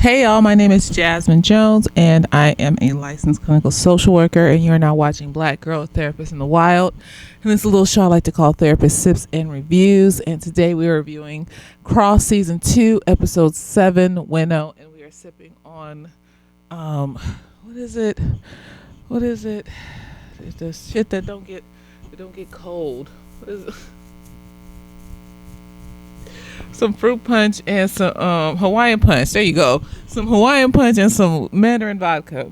Hey y'all, my name is Jasmine Jones and I am a licensed clinical social worker, and you're now watching Black Girl Therapists in the Wild. And this is a little show I like to call Therapist Sips and Reviews. And today we are reviewing Cross Season 2, Episode 7, Winnow. And we are sipping on, what is it? It's the shit that don't get cold. What is it? Some fruit punch and some Hawaiian punch. There you go. Some Hawaiian punch and some Mandarin vodka.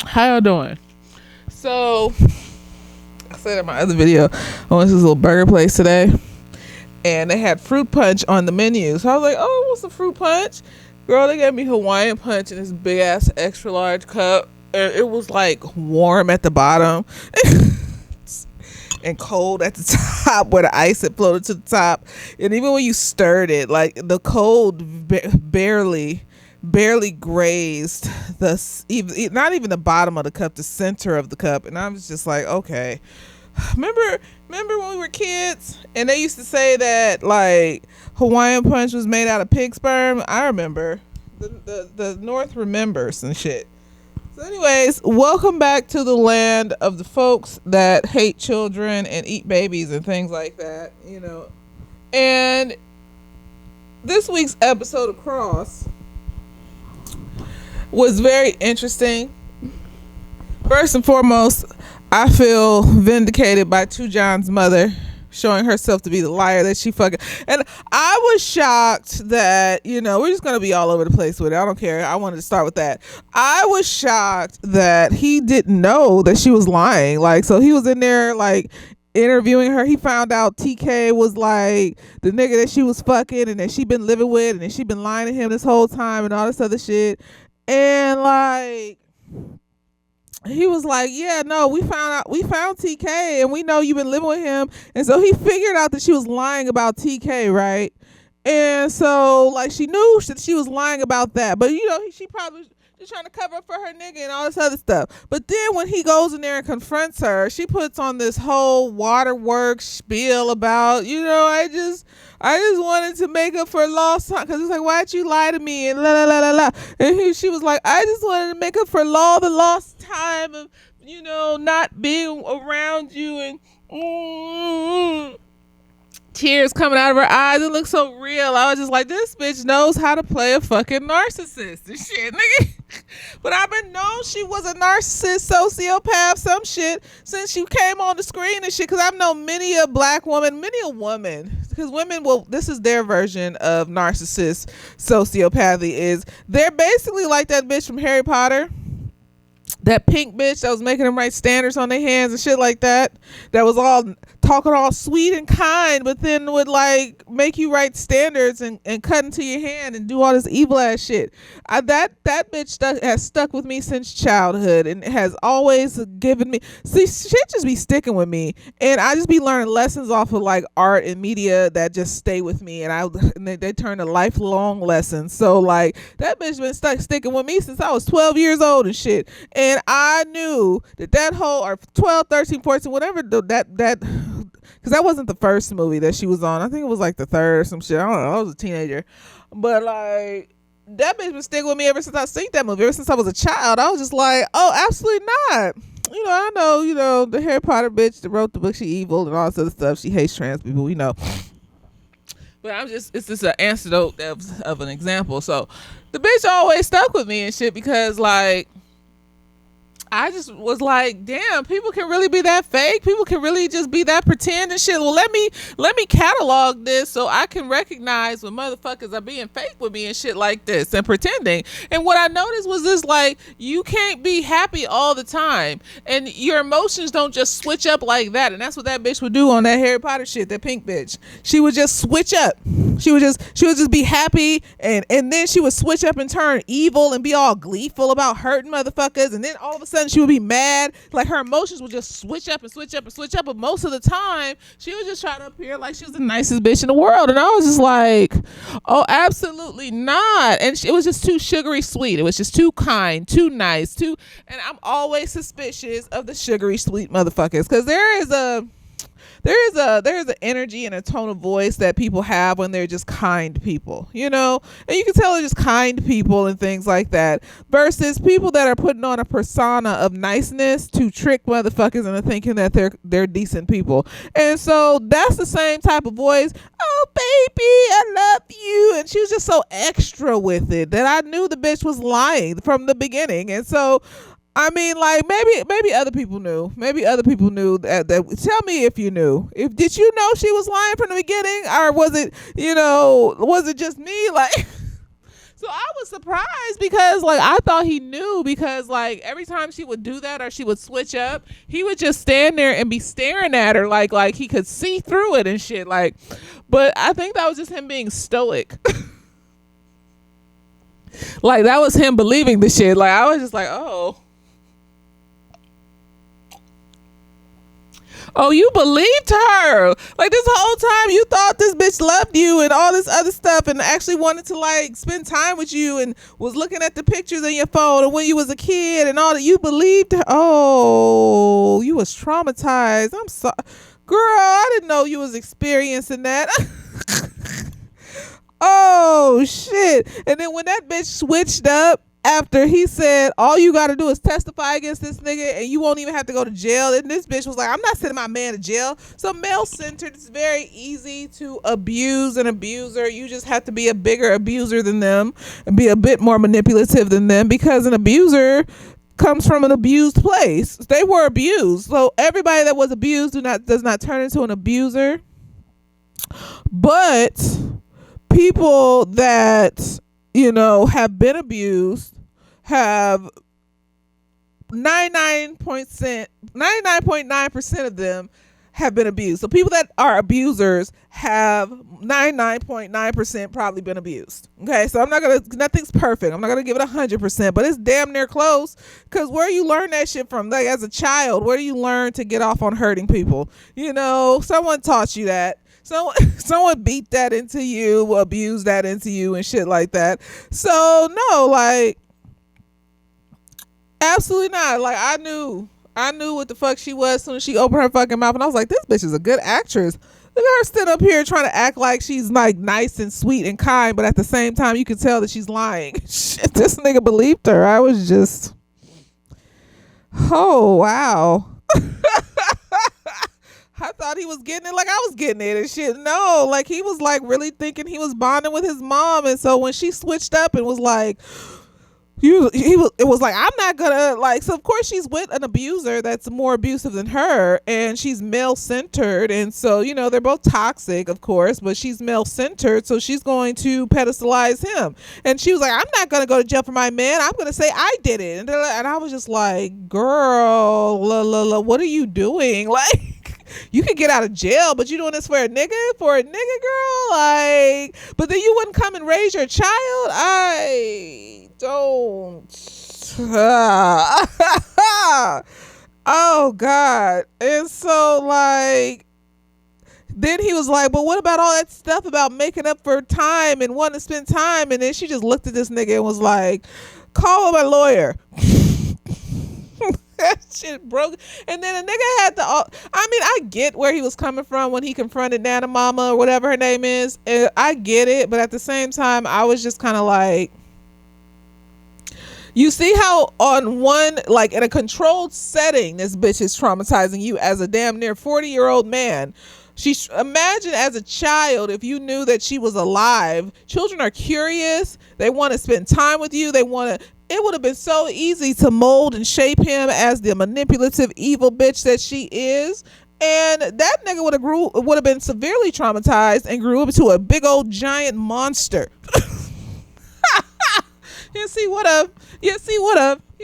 How y'all doing? So, I said in my other video, I went to this little burger place today, and they had fruit punch on the menu. So I was like, oh, what's a fruit punch? Girl, they gave me Hawaiian punch in this big ass extra large cup, and it was like warm at the bottom. And cold at the top where the ice had floated to the top, and even when you stirred it, like the cold barely grazed not even the bottom of the cup, the center of the cup. And I was just like, okay, remember when we were kids and they used to say that like Hawaiian punch was made out of pig sperm? I remember. The North remembers and shit. So anyways, welcome back to the land of the folks that hate children and eat babies and things like that, you know. And this week's episode of Cross was very interesting. First and foremost, I feel vindicated by Two John's mother showing herself to be the liar that she fucking. And I was shocked that, you know, we're just gonna be all over the place with it. I don't care. I wanted to start with that. I was shocked that he didn't know that she was lying. Like, so he was in there like interviewing her. He found out TK was like the nigga that she was fucking and that she been living with, and that she been lying to him this whole time and all this other shit. And like, he was like, yeah, no, we found TK and we know you've been living with him. And so he figured out that she was lying about TK, right? And so like she knew that she was lying about that, but you know, she probably was just trying to cover up for her nigga and all this other stuff. But then when he goes in there and confronts her, she puts on this whole waterworks spiel about, you know, I just wanted to make up for lost time, because it's like, why'd you lie to me and la la la la la. And she was like, I just wanted to make up for all the lost time of, you know, not being around you, and tears coming out of her eyes. It looked so real. I was just like, this bitch knows how to play a fucking narcissist and shit, nigga. But I've been known she was a narcissist, sociopath, some shit, since she came on the screen and shit. Because I've known many a black woman, because women will, this is their version of narcissist sociopathy, is they're basically like that bitch from Harry Potter. That pink bitch that was making them write standards on their hands and shit like that. That was all talking all sweet and kind, but then would like make you write standards and cut into your hand and do all this evil ass shit. That bitch has stuck with me since childhood and has always given me, see, shit just be sticking with me, and I just be learning lessons off of like art and media that just stay with me, and they turn to lifelong lessons. So like that bitch been sticking with me since I was 12 years old and shit. And I knew that whole, or 12, 13, 14, whatever, that because that wasn't the first movie that she was on. I think it was like the third or some shit. I don't know. I was a teenager. But like, that bitch been sticking with me ever since I seen that movie. Ever since I was a child, I was just like, oh, absolutely not. You know, I know, you know, the Harry Potter bitch that wrote the book, she evil and all this other stuff. She hates trans people, we know. But it's just an anecdote of an example. So the bitch always stuck with me and shit, because like, I just was like, damn, people can really be that fake. People can really just be that pretend and shit. Well, let me catalog this so I can recognize when motherfuckers are being fake with me and shit like this and pretending. And what I noticed was this, like, you can't be happy all the time, and your emotions don't just switch up like that. And that's what that bitch would do on that Harry Potter shit, that pink bitch. She would just switch up. She would just be happy, and then she would switch up and turn evil and be all gleeful about hurting motherfuckers, and then all of a sudden she would be mad. Like, her emotions would just switch up and switch up and switch up, but most of the time she was just trying to appear like she was the nicest bitch in the world. And I was just like, oh, absolutely not. And it was just too sugary sweet. It was just too kind, too nice, and I'm always suspicious of the sugary sweet motherfuckers, because there is a there is an energy and a tone of voice that people have when they're just kind people, you know, and you can tell they're just kind people and things like that, versus people that are putting on a persona of niceness to trick motherfuckers into thinking that they're decent people. And so that's the same type of voice. Oh baby, I love you, and she was just so extra with it that I knew the bitch was lying from the beginning. And so I mean, like, maybe other people knew. Maybe other people knew that. Tell me if you knew. Did you know she was lying from the beginning, or was it, was it just me? Like, so I was surprised because, like, I thought he knew because, like, every time she would do that or she would switch up, he would just stand there and be staring at her like he could see through it and shit. Like, but I think that was just him being stoic. Like, that was him believing the shit. Like, I was just like, oh, you believed her. Like, this whole time you thought this bitch loved you and all this other stuff and actually wanted to, like, spend time with you and was looking at the pictures in your phone and when you was a kid and all that. You believed her. Oh, you was traumatized. I'm sorry. Girl, I didn't know you was experiencing that. Oh, shit. And then when that bitch switched up, after he said, all you got to do is testify against this nigga and you won't even have to go to jail. And this bitch was like, I'm not sending my man to jail. So male-centered, it's very easy to abuse an abuser. You just have to be a bigger abuser than them and be a bit more manipulative than them, because an abuser comes from an abused place. They were abused. So everybody that was abused does not turn into an abuser. But people that, have been abused have 99.9% of them have been abused. So people that are abusers have 99.9% probably been abused. Okay, so nothing's perfect. I'm not gonna give it 100%, but it's damn near close. Cause where you learn that shit from? Like, as a child, where do you learn to get off on hurting people? Someone taught you that. Someone beat that into you, abused that into you, and shit like that. So no, like, absolutely not. Like, I knew what the fuck she was as soon as she opened her fucking mouth, and I was like, this bitch is a good actress. Look at her stand up here trying to act like she's, like, nice and sweet and kind, but at the same time you can tell that she's lying. Shit, this nigga believed her. I was just, oh wow. I thought he was getting it like I was getting it and shit. No, like, he was, like, really thinking he was bonding with his mom. And so when she switched up and was like, it was like, I'm not gonna, like, so of course she's with an abuser that's more abusive than her, and she's male centered, and so they're both toxic, of course, but she's male centered, so she's going to pedestalize him. And she was like, I'm not gonna go to jail for my man. I'm gonna say I did it. And I was just like, girl, what are you doing? Like, you could get out of jail, but you doing this for a nigga, girl? Like, but then you wouldn't come and raise your child? I don't. Oh God. And so, like, then he was like, but what about all that stuff about making up for time and wanting to spend time? And then she just looked at this nigga and was like, call my lawyer. That shit broke. And then the nigga had I get where he was coming from when he confronted Nana Mama or whatever her name is. And I get it, but at the same time, I was just kind of like, you see how on one, like, in a controlled setting, this bitch is traumatizing you as a damn near 40-year-old man. Imagine as a child, if you knew that she was alive. Children are curious. They want to spend time with you. It would have been so easy to mold and shape him as the manipulative, evil bitch that she is. And that nigga would have been severely traumatized and grew up into a big old giant monster. Yes, he would have. He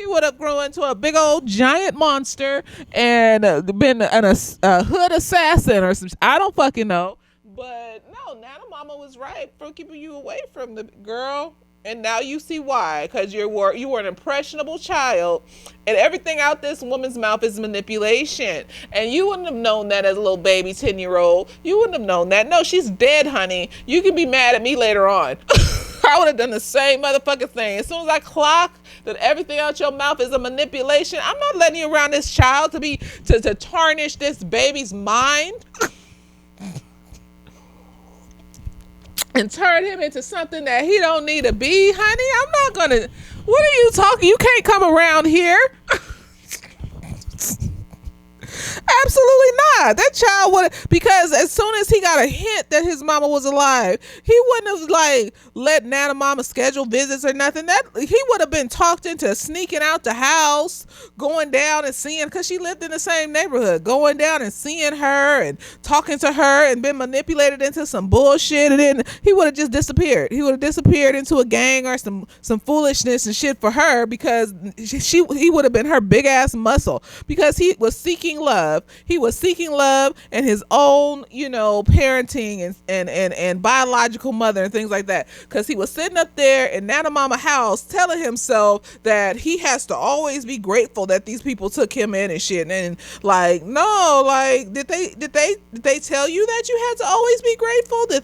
would have grown into a big old giant monster and been a hood assassin or some. I don't fucking know. But no, Nana Mama was right for keeping you away from the girl. And now you see why. Because you were an impressionable child. And everything out this woman's mouth is manipulation. And you wouldn't have known that as a little baby 10-year-old. You wouldn't have known that. No, she's dead, honey. You can be mad at me later on. I would have done the same motherfucking thing. As soon as I clock that everything out your mouth is a manipulation, I'm not letting you around this child to tarnish this baby's mind and turn him into something that he don't need to be, honey. I'm not gonna. What are you talking? You can't come around here. Absolutely not. That child would, because as soon as he got a hint that his mama was alive, he wouldn't have like let Nana Mama schedule visits or nothing. That he would have been talked into sneaking out the house, going down and seeing, because she lived in the same neighborhood, going down and seeing her and talking to her and been manipulated into some bullshit, and then he would have just disappeared. He would have disappeared into a gang or some foolishness and shit for her, because he would have been her big ass muscle, because he was seeking love. He was seeking love and his own, parenting and biological mother and things like that. Because he was sitting up there in Nana Mama house telling himself that he has to always be grateful that these people took him in and shit. And like, no, like, did they tell you that you had to always be grateful? Did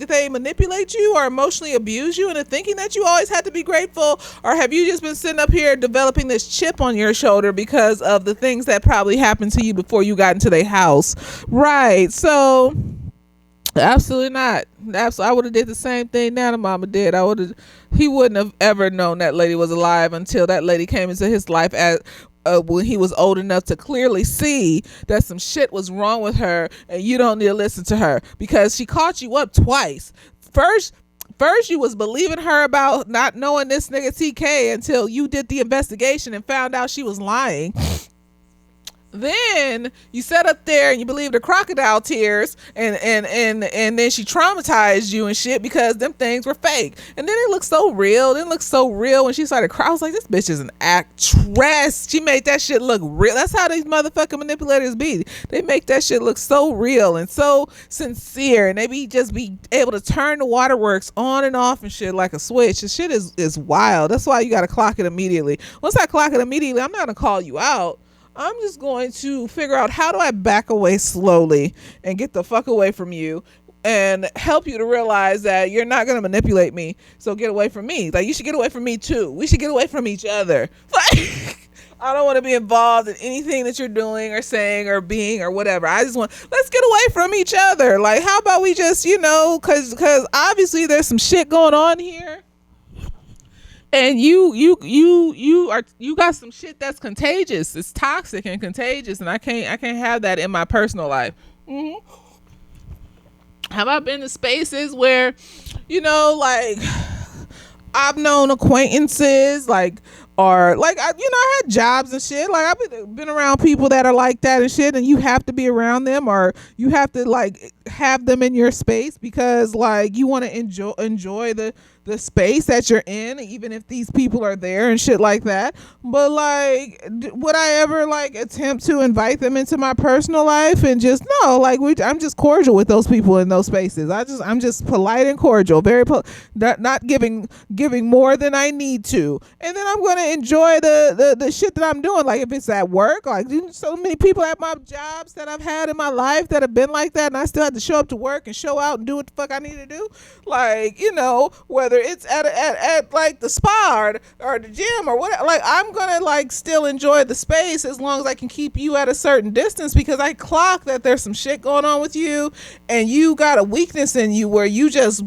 they manipulate you or emotionally abuse you into thinking that you always had to be grateful? Or have you just been sitting up here developing this chip on your shoulder because of the things that probably happened to you before you got into their house? Right. So absolutely not. I would have did the same thing Nana Mama did. He wouldn't have ever known that lady was alive until that lady came into his life when he was old enough to clearly see that some shit was wrong with her, and you don't need to listen to her because she caught you up twice. First you was believing her about not knowing this nigga TK until you did the investigation and found out she was lying. Then you sat up there and you believed her crocodile tears, and then she traumatized you and shit because them things were fake. And then it looked so real. When she started crying. I was like, this bitch is an actress. She made that shit look real. That's how these motherfucking manipulators be. They make that shit look so real and so sincere, and they just be able to turn the waterworks on and off and shit like a switch. The shit is wild. That's why you gotta clock it immediately. Once I clock it immediately, I'm not gonna call you out. I'm just going to figure out, how do I back away slowly and get the fuck away from you and help you to realize that you're not going to manipulate me. So get away from me. Like, you should get away from me too. We should get away from each other. Like, I don't want to be involved in anything that you're doing or saying or being or whatever. I just let's get away from each other. Like, how about we just, cause obviously there's some shit going on here. And you got some shit that's contagious. It's toxic and contagious, and I can't have that in my personal life. Mm-hmm. Have I been to spaces where, like, I've known acquaintances, like, or like, I had jobs and shit. Like, I've been around people that are like that and shit, and you have to be around them, or you have to like have them in your space because like you want to enjoy the space that you're in, even if these people are there and shit like that. But like, would I ever like attempt to invite them into my personal life? And just no, like, I'm just cordial with those people in those spaces. I'm just polite and cordial, very not giving more than I need to, and then I'm gonna enjoy the shit that I'm doing. Like, if it's at work, like, so many people at my jobs that I've had in my life that have been like that, and I still had to show up to work and show out and do what the fuck I need to do. Like, whether it's at like the spa or the gym or whatever, like, I'm gonna like still enjoy the space as long as I can keep you at a certain distance, because I clock that there's some shit going on with you, and you got a weakness in you where you just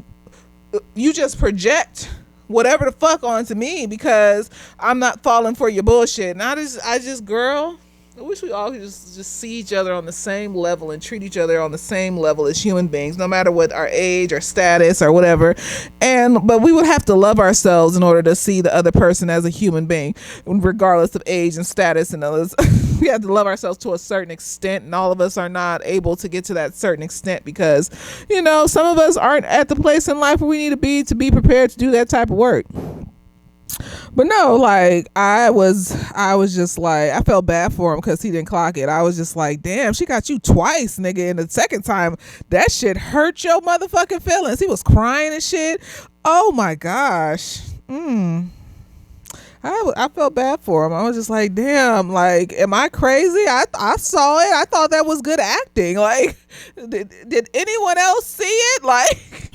project whatever the fuck onto me because I'm not falling for your bullshit. And I just girl, I wish we all could just see each other on the same level and treat each other on the same level as human beings, no matter what our age or status or whatever. But we would have to love ourselves in order to see the other person as a human being, regardless of age and status and others. We have to love ourselves to a certain extent, and all of us are not able to get to that certain extent because, some of us aren't at the place in life where we need to be prepared to do that type of work. But no, like, I was just like, I felt bad for him because he didn't clock it. I was just like, damn, she got you twice, nigga. And the second time, that shit hurt your motherfucking feelings. He was crying and shit. Oh my gosh. I felt bad for him. I was just like, damn, like, am I crazy? I saw it. I thought that was good acting. Like, did anyone else see it? Like,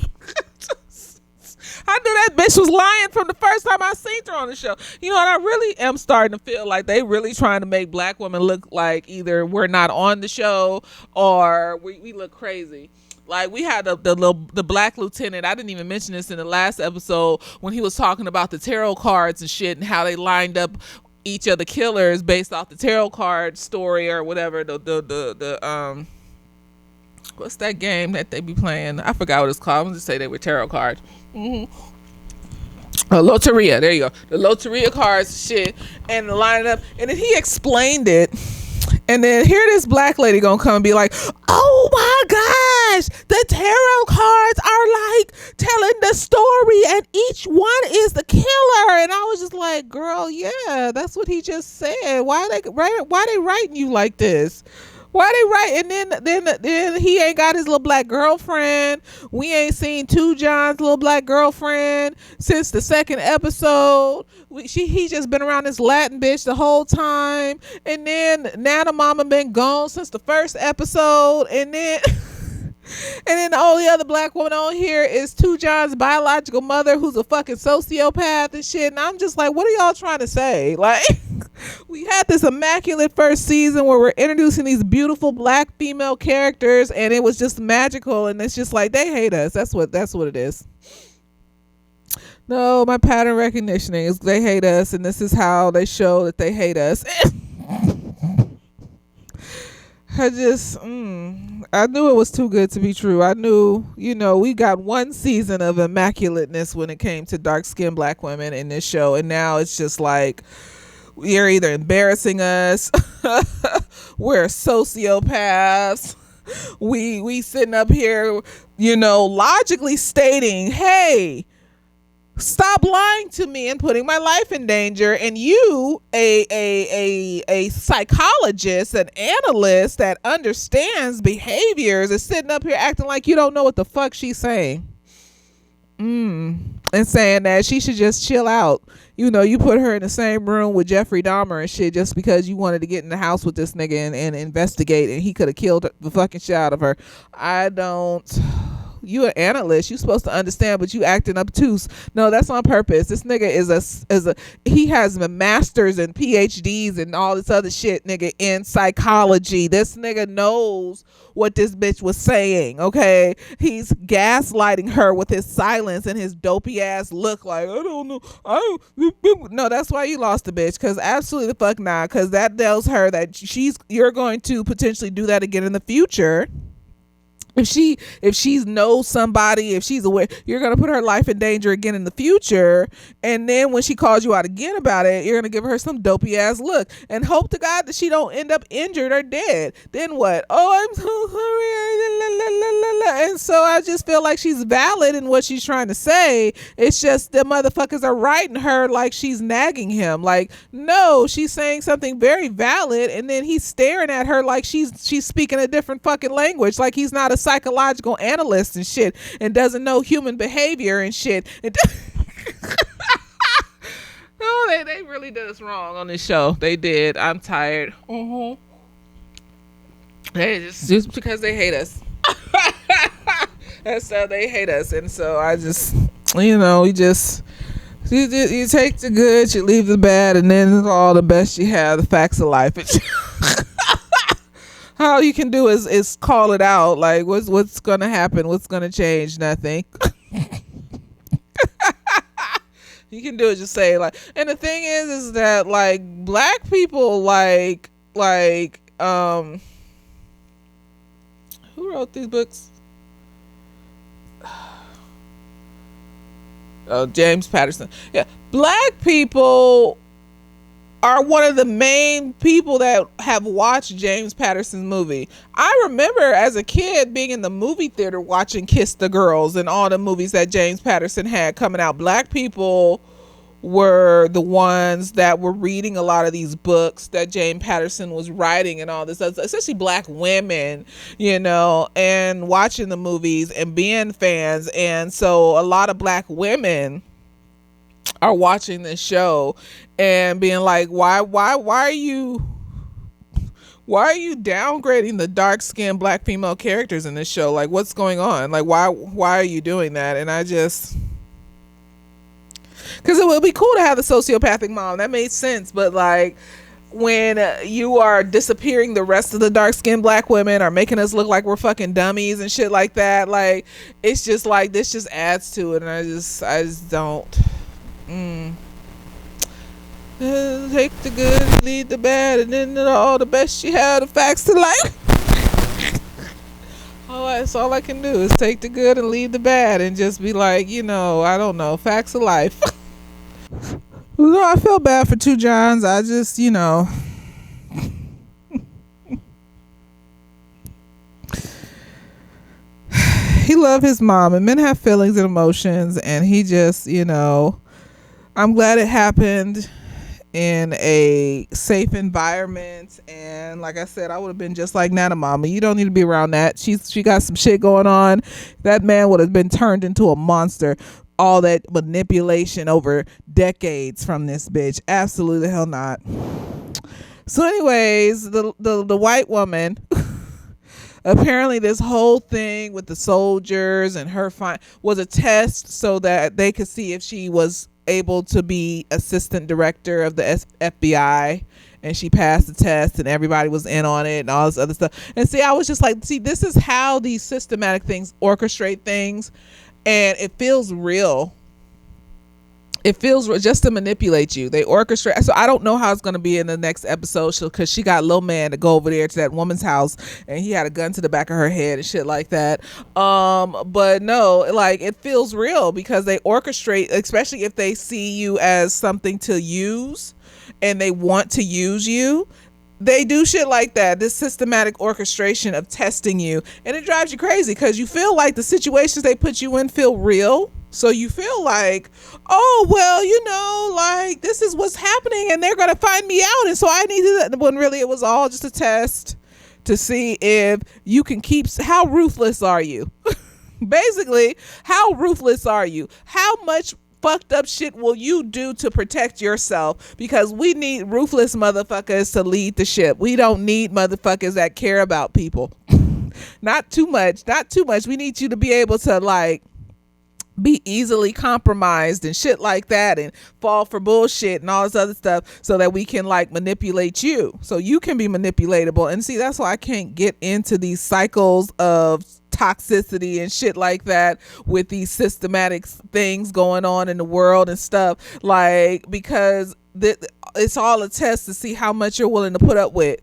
I knew that bitch was lying from the first time I seen her on the show. You know, and I really am starting to feel like they really trying to make black women look like either we're not on the show or we look crazy. Like we had the black lieutenant. I didn't even mention this in the last episode when he was talking about the tarot cards and shit and how they lined up each of the killers based off the tarot card story or whatever. The what's that game that they be playing? I forgot what it's called. I'm gonna just say they were tarot cards. Loteria. There you go. The Loteria cards, shit, and line it up. And then he explained it. And then here this black lady gonna come and be like, oh my gosh, the tarot cards are like telling the story and each one is the killer. And I was just like, girl, yeah, that's what he just said. Why they writing you like this? Why they write? And then he ain't got his little black girlfriend. We ain't seen Two John's little black girlfriend since the second episode. He just been around this Latin bitch the whole time. And then Nana Mama been gone since the first episode. And then the only other black woman on here is Two John's biological mother, who's a fucking sociopath and shit. And I'm just like, what are y'all trying to say? Like, we had this immaculate first season where we're introducing these beautiful black female characters, and it was just magical. And it's just like they hate us. That's what it is. No, my pattern recognition is they hate us, and this is how they show that they hate us. I just, I knew it was too good to be true. I knew, we got one season of immaculateness when it came to dark-skinned black women in this show, and now it's just like you're either embarrassing us, we're sociopaths, we sitting up here, logically stating, hey, stop lying to me and putting my life in danger. And you, a psychologist, an analyst that understands behaviors, is sitting up here acting like you don't know what the fuck she's saying. And saying that she should just chill out. You put her in the same room with Jeffrey Dahmer and shit just because you wanted to get in the house with this nigga and investigate, and he could have killed the fucking shit out of her. You an analyst, you supposed to understand, but you acting obtuse. No, that's on purpose. This nigga he has masters and PhDs and all this other shit, nigga, in psychology. This nigga knows what this bitch was saying, okay? He's gaslighting her with his silence and his dopey ass look like, I don't know. No, that's why you lost the bitch, because absolutely the fuck not, because that tells her that you're going to potentially do that again in the future. If she knows somebody, if she's aware, you're going to put her life in danger again in the future. And then when she calls you out again about it, you're going to give her some dopey ass look and hope to God that she don't end up injured or dead. Then what? Oh, I'm so sorry. And so I just feel like she's valid in what she's trying to say. It's just the motherfuckers are writing her like she's nagging him. Like, no, she's saying something very valid. And then he's staring at her like she's speaking a different fucking language. Like he's not a psychological analyst and shit and doesn't know human behavior and shit. No, they really did us wrong on this show. They did. I'm tired. They just because they hate us. That's how they hate us. And so I just, you take the good, you leave the bad, and then all the best you have, the facts of life. All you can do is call it out. Like, what's going to happen? What's going to change? Nothing. You can do it. Just say, like, and the thing is that, like, black people, like, who wrote these books? Oh, James Patterson. Yeah. Black people are one of the main people that have watched James Patterson's movie. I remember as a kid being in the movie theater watching Kiss the Girls and all the movies that James Patterson had coming out. Black people were the ones that were reading a lot of these books that James Patterson was writing and all this, especially black women, and watching the movies and being fans. And so a lot of black women are watching this show and being like, why are you downgrading the dark-skinned black female characters in this show? Like, what's going on? Like, why are you doing that? And I just, Because it would be cool to have the sociopathic mom. That made sense. But like, when you are disappearing the rest of the dark skinned black women, or making us look like we're fucking dummies and shit like that, like, it's just like, this just adds to it. And I just don't. Take the good, leave the bad, and then all the best she had, the facts to life. That's all I can do is take the good and leave the bad, and just be like, I don't know, facts of life. I feel bad for Two Johns. I just, he loved his mom, and men have feelings and emotions, and he just, I'm glad it happened in a safe environment. And like I said, I would have been just like Nana Mama. You don't need to be around that. She got some shit going on. That man would have been turned into a monster. All that manipulation over decades from this bitch. Absolutely the hell not. So anyways, the white woman, apparently this whole thing with the soldiers and her was a test so that they could see if she was able to be assistant director of the FBI, and she passed the test and everybody was in on it and all this other stuff. And see, I was just like, see, this is how these systematic things orchestrate things, and it feels real. It feels just to manipulate you. They orchestrate. So I don't know how it's going to be in the next episode, because she got Lil Man to go over there to that woman's house, and he had a gun to the back of her head and shit like that. But no, like, it feels real because they orchestrate, especially if they see you as something to use and they want to use you. They do shit like that, this systematic orchestration of testing you, and it drives you crazy because you feel like the situations they put you in feel real. So you feel like, oh, well, like, this is what's happening and they're going to find me out. And so I needed that. When really it was all just a test to see if you can how ruthless are you? Basically, how ruthless are you? How much fucked up shit will you do to protect yourself? Because we need ruthless motherfuckers to lead the ship. We don't need motherfuckers that care about people. Not too much. We need you to be able to, like, be easily compromised and shit like that, and fall for bullshit and all this other stuff, so that we can, like, manipulate you, so you can be manipulatable. And see, that's why I can't get into these cycles of toxicity and shit like that with these systematic things going on in the world and stuff, like, because it's all a test to see how much you're willing to put up with.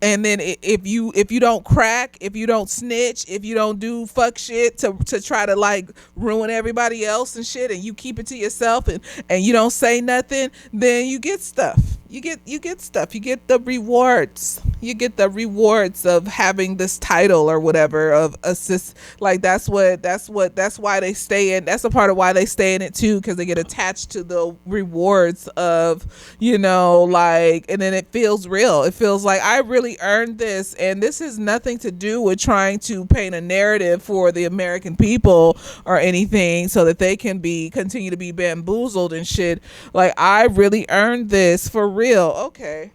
And then if you don't crack, if you don't snitch, if you don't do fuck shit to try to, like, ruin everybody else and shit, and you keep it to yourself, and you don't say nothing, then you get stuff. You get stuff. You get the rewards. You get the rewards of having this title or whatever of assist. Like, that's why they stay in. That's a part of why they stay in it too, because they get attached to the rewards of, like, and then it feels real. It feels like I really earned this, and this has nothing to do with trying to paint a narrative for the American people or anything, so that they can continue to be bamboozled and shit. Like, I really earned this for real. Okay.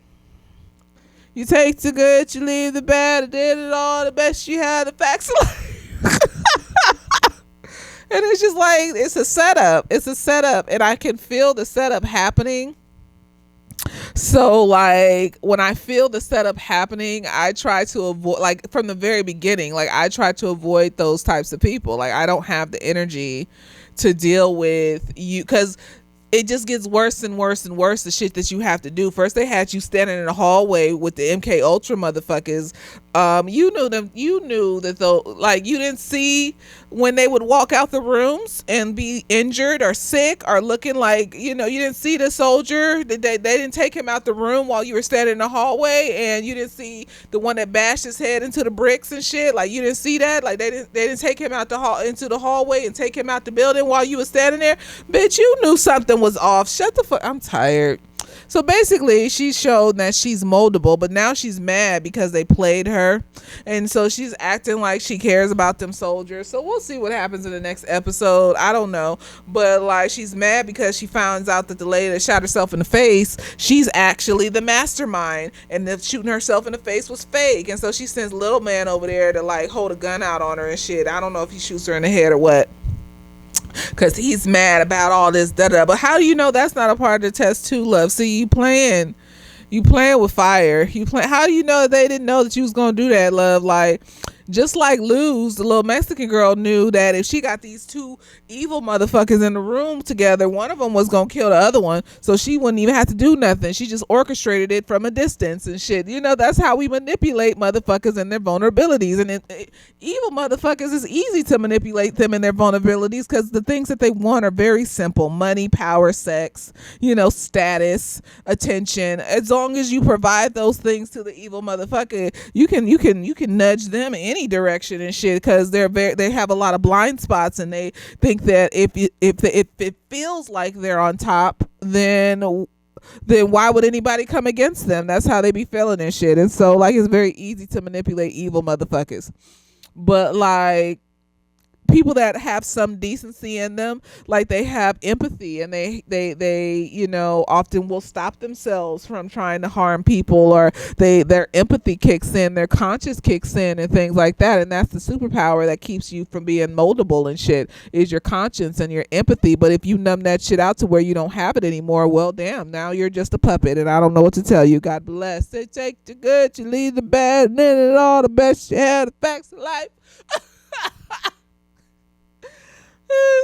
You take the good, you leave the bad, and did it all the best you had, the facts of life. And it's just like, it's a setup, and I can feel the setup happening. So, like, when I feel the setup happening, I try to avoid, like, from the very beginning, like, I try to avoid those types of people. Like, I don't have the energy to deal with you, because it just gets worse and worse and worse, the shit that you have to do. First, they had you standing in the hallway with the MK Ultra motherfuckers. You knew that though, like, you didn't see when they would walk out the rooms and be injured or sick or looking like, you didn't see the soldier. They didn't take him out the room while you were standing in the hallway, and you didn't see the one that bashed his head into the bricks and shit. Like, you didn't see that. Like, they didn't take him out into the hallway and take him out the building while you were standing there. Bitch, you knew something was off. Shut the fuck. I'm tired. So basically, she showed that she's moldable, but now she's mad because they played her, and so she's acting like she cares about them soldiers. So we'll see what happens in the next episode. I don't know, but, like, she's mad because she finds out that the lady that shot herself in the face, she's actually the mastermind, and the shooting herself in the face was fake. And so she sends Little Man over there to, like, hold a gun out on her and shit. I don't know if he shoots her in the head or what. because he's mad about all this but how do you know that's not a part of the test too, love? See, you playing with fire. How do you know they didn't know that you was gonna do that, love? Like, just like Luz, the little Mexican girl, knew that if she got these two evil motherfuckers in the room together, one of them was gonna kill the other one, so she wouldn't even have to do nothing. She just orchestrated it from a distance and shit. You know, that's how we manipulate motherfuckers and their vulnerabilities. And evil motherfuckers, is easy to manipulate them and their vulnerabilities because the things that they want are very simple: money, power, sex, status, attention. As long as you provide those things to the evil motherfucker, you can nudge them in any direction and shit, because they have a lot of blind spots, and they think that if it feels like they're on top, then why would anybody come against them? That's how they be feeling and shit. And so, like, it's very easy to manipulate evil motherfuckers. But like, people that have some decency in them, like, they have empathy, and they often will stop themselves from trying to harm people, or their empathy kicks in, their conscience kicks in, and things like that. And that's the superpower that keeps you from being moldable and shit, is your conscience and your empathy. But if you numb that shit out to where you don't have it anymore, well, damn, now you're just a puppet, and I don't know what to tell you. God bless. They take the good, you leave the bad, and then all the best, you have the facts of life.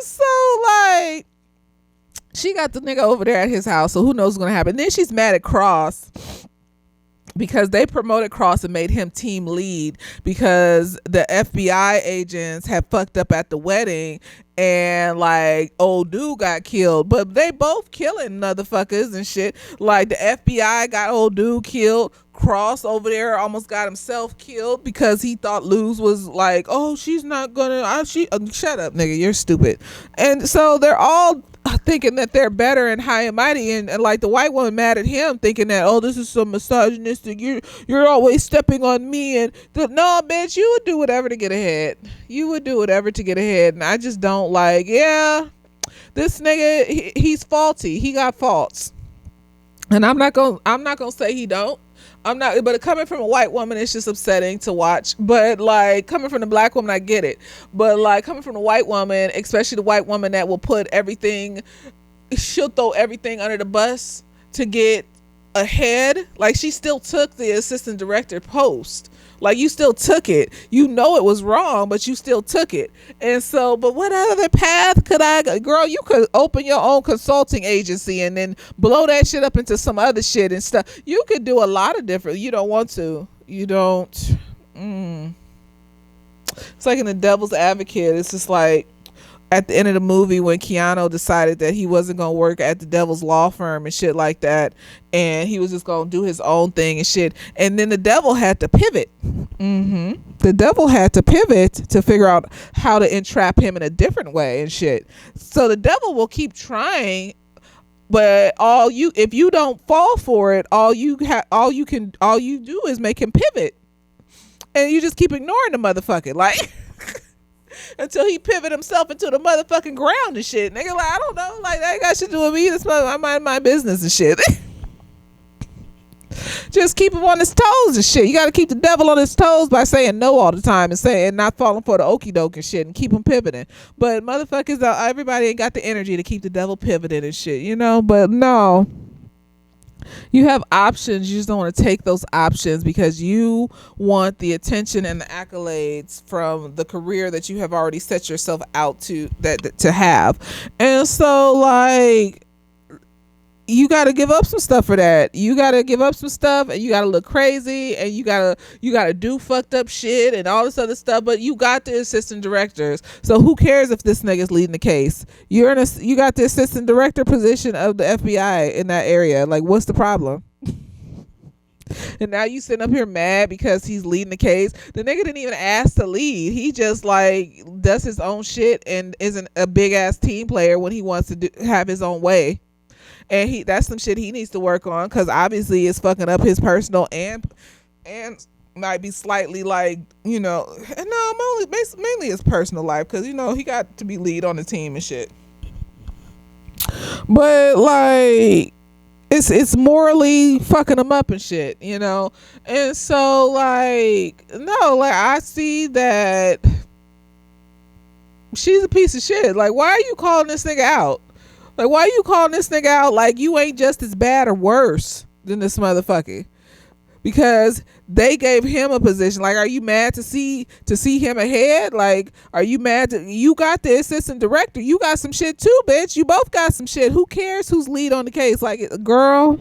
So, like, she got the nigga over there at his house, so who knows what's gonna happen. Then she's mad at Cross because they promoted Cross and made him team lead because the FBI agents had fucked up at the wedding, and like, old dude got killed. But they both killing motherfuckers and shit. Like, the FBI got old dude killed. Cross over there almost got himself killed because he thought Luz was like, oh, she's not gonna, shut up, nigga, you're stupid. And so they're all thinking that they're better and high and mighty, and like, the white woman mad at him, thinking that, oh, this is so misogynistic, you're always stepping on me. And no, bitch, you would do whatever to get ahead. And I just don't like, yeah, this nigga, he's faulty, he got faults, and I'm not gonna say he don't. But coming from a white woman, it's just upsetting to watch. But like, coming from the black woman, I get it. But like, coming from the white woman, especially the white woman that will put everything, she'll throw everything under the bus to get ahead. Like, she still took the assistant director post. Like, you still took it. You know it was wrong, but you still took it. And so, but what other path could I go? Girl, you could open your own consulting agency and then blow that shit up into some other shit and stuff. You could do a lot of different. You don't want to. You don't. It's like in The Devil's Advocate. It's just like, at the end of the movie, when Keanu decided that he wasn't going to work at the devil's law firm and shit like that, and he was just going to do his own thing and shit, and then the devil had to pivot. The devil had to pivot to figure out how to entrap him in a different way and shit. So the devil will keep trying, but if you don't fall for it, all you do is make him pivot, and you just keep ignoring the motherfucker, like, until he pivot himself into the motherfucking ground and shit. Nigga, like, I don't know, like, that ain't got shit to do with me. I mind my business and shit. Just keep him on his toes and shit. You got to keep the devil on his toes by saying no all the time and not falling for the okie doke and shit, and keep him pivoting. But motherfuckers, everybody ain't got the energy to keep the devil pivoting and shit, but no. You have options. You just don't want to take those options because you want the attention and the accolades from the career that you have already set yourself out to have. And so, like, you got to give up some stuff for that. You got to give up some stuff, and you got to look crazy, and you got to do fucked up shit and all this other stuff. But you got the assistant directors, so who cares if this nigga's leading the case? You got the assistant director position of the FBI in that area. Like, what's the problem? And now you sitting up here mad because he's leading the case. The nigga didn't even ask to lead. He just like does his own shit and isn't a big ass team player when he wants to have his own way. And that's some shit he needs to work on, because obviously it's fucking up his personal and might be slightly like, no, mainly his personal life, because he got to be lead on the team and shit. But like, it's morally fucking him up and shit, and so like, no, like, I see that she's a piece of shit. Like, why are you calling this nigga out? Like, why are you calling this nigga out like you ain't just as bad or worse than this motherfucker? Because they gave him a position. Like, are you mad to see him ahead? Like, are you mad you got the assistant director? You got some shit too, bitch. You both got some shit. Who cares who's lead on the case? Like, girl,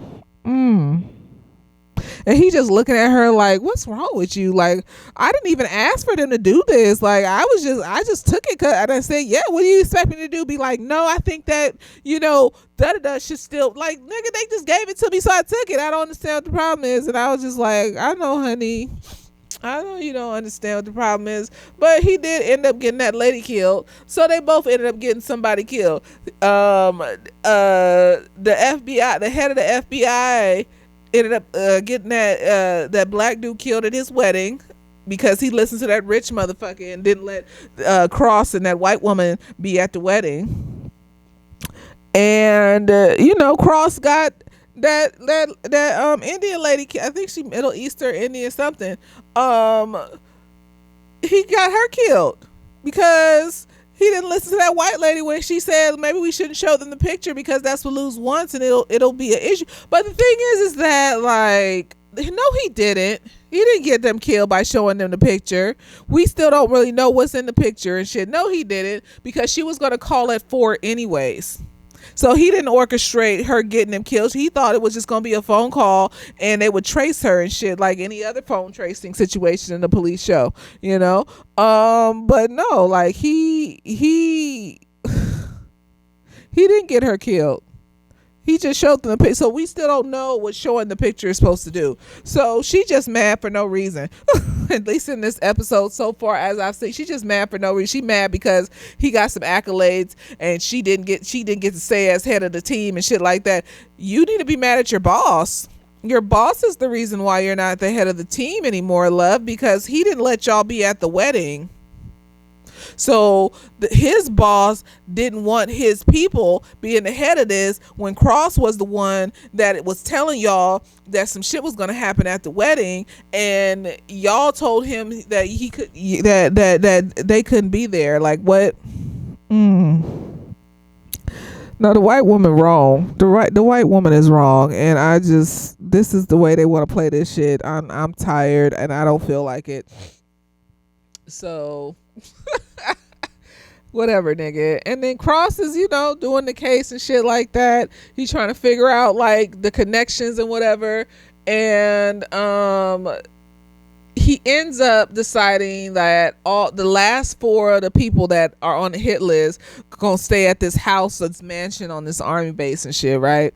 And he just looking at her like, what's wrong with you? Like, I didn't even ask for them to do this. Like, I just took it and I said, yeah, what do you expect me to do? Be like, no, I think that, da-da-da should still, like, nigga, they just gave it to me, so I took it. I don't understand what the problem is. And I was just like, I know, honey. I know you don't understand what the problem is. But he did end up getting that lady killed. So they both ended up getting somebody killed. The FBI, the head of the FBI ended up getting that black dude killed at his wedding because he listened to that rich motherfucker and didn't let Cross and that white woman be at the wedding. And Cross got that Indian lady, I think she Middle Eastern Indian something, he got her killed because he didn't listen to that white lady when she said maybe we shouldn't show them the picture because that's what Luz wants and it'll be an issue. But the thing is that, like, no, he didn't. He didn't get them killed by showing them the picture. We still don't really know what's in the picture and shit. No, he didn't, because she was going to call at 4 anyways. So he didn't orchestrate her getting them killed. He thought it was just going to be a phone call and they would trace her and shit like any other phone tracing situation in the police show, but no, like he didn't get her killed. He just showed them the picture. So we still don't know what showing the picture is supposed to do. So she just mad for no reason. At least in this episode so far as I've seen, she just mad for no reason. She mad because he got some accolades and she didn't get to say as head of the team and shit like that. You need to be mad at your boss. Your boss is the reason why you're not the head of the team anymore, love, because he didn't let y'all be at the wedding. So his boss didn't want his people being the head of this when Cross was the one that was telling y'all that some shit was going to happen at the wedding, and y'all told him that he could that they couldn't be there. Like, what? No, the white woman wrong. The white woman is wrong, and this is the way they want to play this shit. I'm tired and I don't feel like it. So whatever, nigga. And then Cross is, doing the case and shit like that. He's trying to figure out like the connections and whatever. And he ends up deciding that all the last 4 of the people that are on the hit list gonna stay at this house, this mansion on this army base and shit, right?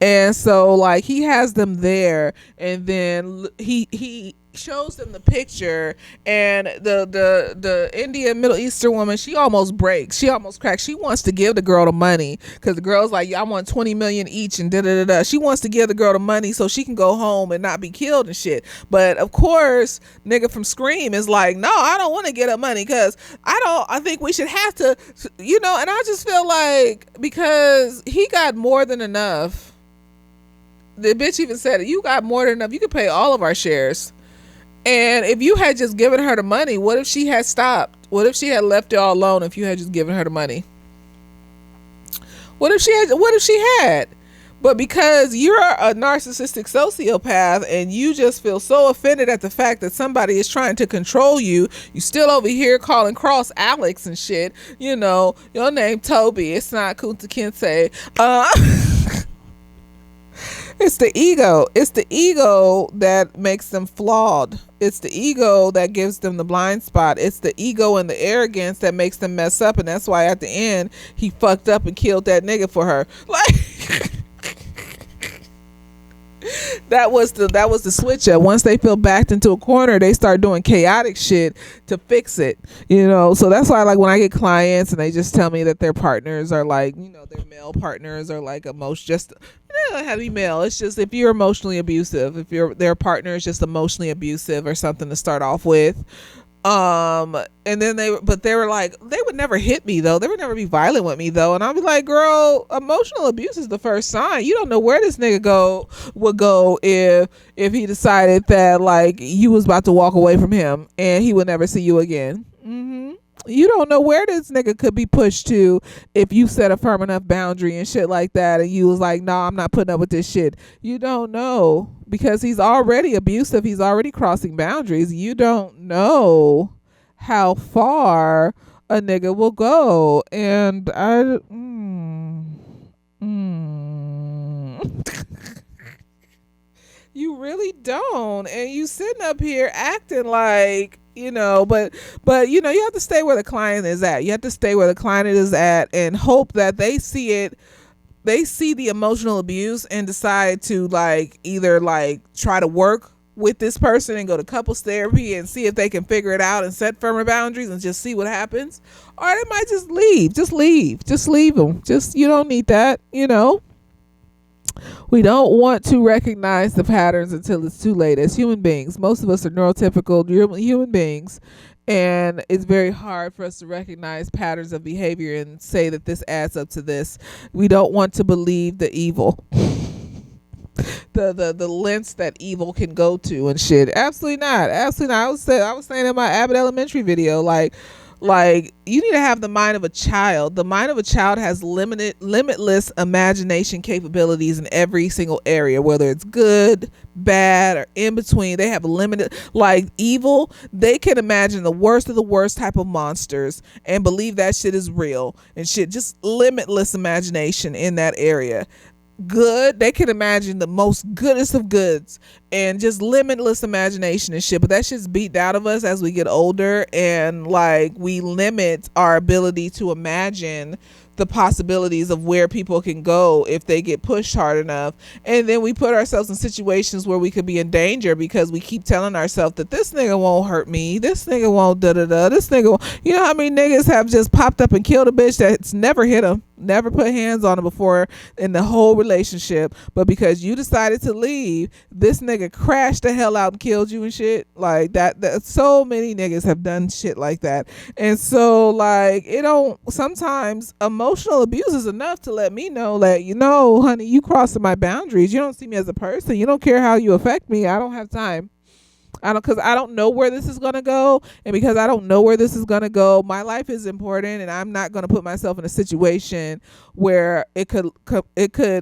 And so like he has them there, and then he shows them the picture, and the Indian Middle Eastern woman, she almost breaks, she almost cracks. She wants to give the girl the money because the girl's like, I want 20 million each and da. She wants to give the girl the money so she can go home and not be killed and shit. But of course nigga from Scream is like, no, I don't want to get her money because I think we should have to, and I just feel like because he got more than enough. The bitch even said it, you got more than enough, you could pay all of our shares. And if you had just given her the money, what if she had stopped? What if she had left it all alone if you had just given her the money? What if she had? But because you're a narcissistic sociopath and you just feel so offended at the fact that somebody is trying to control you, you still over here calling Cross Alex and shit. Your name Toby. It's not Kunta Kinte. It's the ego. It's the ego that makes them flawed. It's the ego that gives them the blind spot. It's the ego and the arrogance that makes them mess up. And that's why at the end, he fucked up and killed that nigga for her. Like, that was the switch up. Once they feel backed into a corner, they start doing chaotic shit to fix it. So that's why, like, when I get clients and they just tell me that their partners are like, their male partners are like just it doesn't have to be male. It's just if you're emotionally abusive, if their partner is just emotionally abusive or something to start off with. And then they were like, they would never hit me though. They would never be violent with me though. And I'll be like, girl, emotional abuse is the first sign. You don't know where this nigga would go if he decided that like you was about to walk away from him and he would never see you again. You don't know where this nigga could be pushed to if you set a firm enough boundary and shit like that, and you was like, no, I'm not putting up with this shit. You don't know, because he's already abusive. He's already crossing boundaries. You don't know how far a nigga will go. And you really don't. And you sitting up here acting like, but you have to stay where the client is at. You have to stay where the client is at and hope that they see it. They see the emotional abuse and decide to like either like try to work with this person and go to couples therapy and see if they can figure it out and set firmer boundaries and just see what happens. Or they might just leave. Just leave them. You don't need that. We don't want to recognize the patterns until it's too late. As human beings, most of us are neurotypical human beings, and it's very hard for us to recognize patterns of behavior and say that this adds up to this. We don't want to believe the evil. The lengths that evil can go to and shit. Absolutely not. I was saying in my Abbott Elementary video, like you need to have the mind of a child. The mind of a child has limitless imagination capabilities in every single area, whether it's good, bad, or in between. They have limited, like evil. They can imagine the worst of the worst type of monsters and believe that shit is real and shit. Just limitless imagination in that area. Good, they can imagine the most goodest of goods and just limitless imagination and shit, but that shit's beat out of us as we get older, and like we limit our ability to imagine the possibilities of where people can go if they get pushed hard enough. And then we put ourselves in situations where we could be in danger because we keep telling ourselves that this nigga won't hurt me, this nigga won't this nigga won't. You know how many niggas have just popped up and killed a bitch that's never hit them, never put hands on him before in the whole relationship, but because you decided to leave, this nigga crashed the hell out and killed you and shit like that. So many niggas have done shit like that. And so like sometimes emotional abuse is enough to let me know that, honey, you crossing my boundaries. You don't see me as a person. You don't care how you affect me. I don't have time. Because I don't know where this is going to go. And because I don't know where this is going to go, my life is important, and I'm not going to put myself in a situation where it could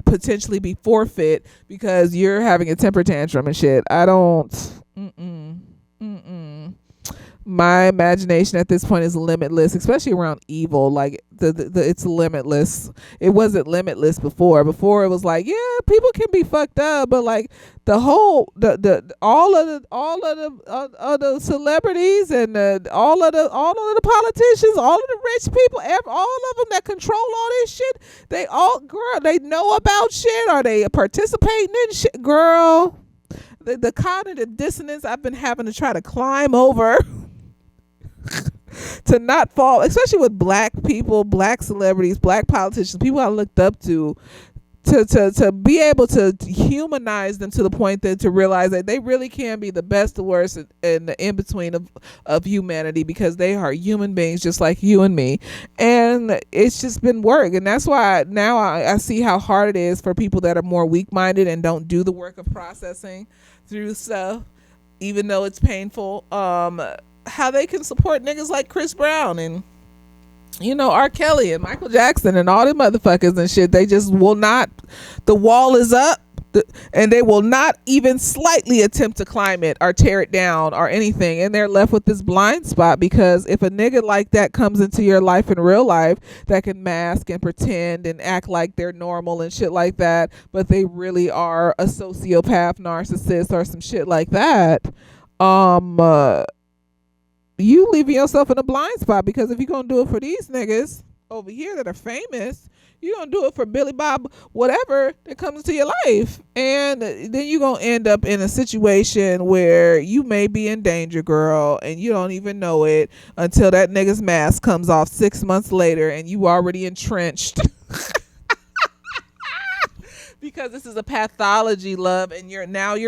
potentially be forfeit because you're having a temper tantrum and shit. I don't. My imagination at this point is limitless, especially around evil. Like it's limitless. It wasn't limitless before. Before it was like, yeah, people can be fucked up, but like all of the celebrities and all of the politicians, all of the rich people, all of them that control all this shit, they know about shit, or they participating in shit, girl. The cognitive dissonance I've been having to try to climb over to not fall, especially with black people, black celebrities, black politicians, people I looked up to be able to humanize them to the point that to realize that they really can be the best, the worst, and the in between of humanity, because they are human beings just like you and me. And it's just been work, and that's why now I see how hard it is for people that are more weak-minded and don't do the work of processing through stuff, even though it's painful. How they can support niggas like Chris Brown and R. Kelly and Michael Jackson and all them motherfuckers and shit. They just will not. The wall is up, and they will not even slightly attempt to climb it or tear it down or anything. And they're left with this blind spot, because if a nigga like that comes into your life in real life, that can mask and pretend and act like they're normal and shit like that, but they really are a sociopath, narcissist, or some shit like that, you leaving yourself in a blind spot. Because if you're gonna do it for these niggas over here that are famous, you're gonna do it for Billy Bob whatever that comes into your life, and then you're gonna end up in a situation where you may be in danger, girl, and you don't even know it until that nigga's mask comes off 6 months later and you already entrenched. Because this is a pathology, love, and you're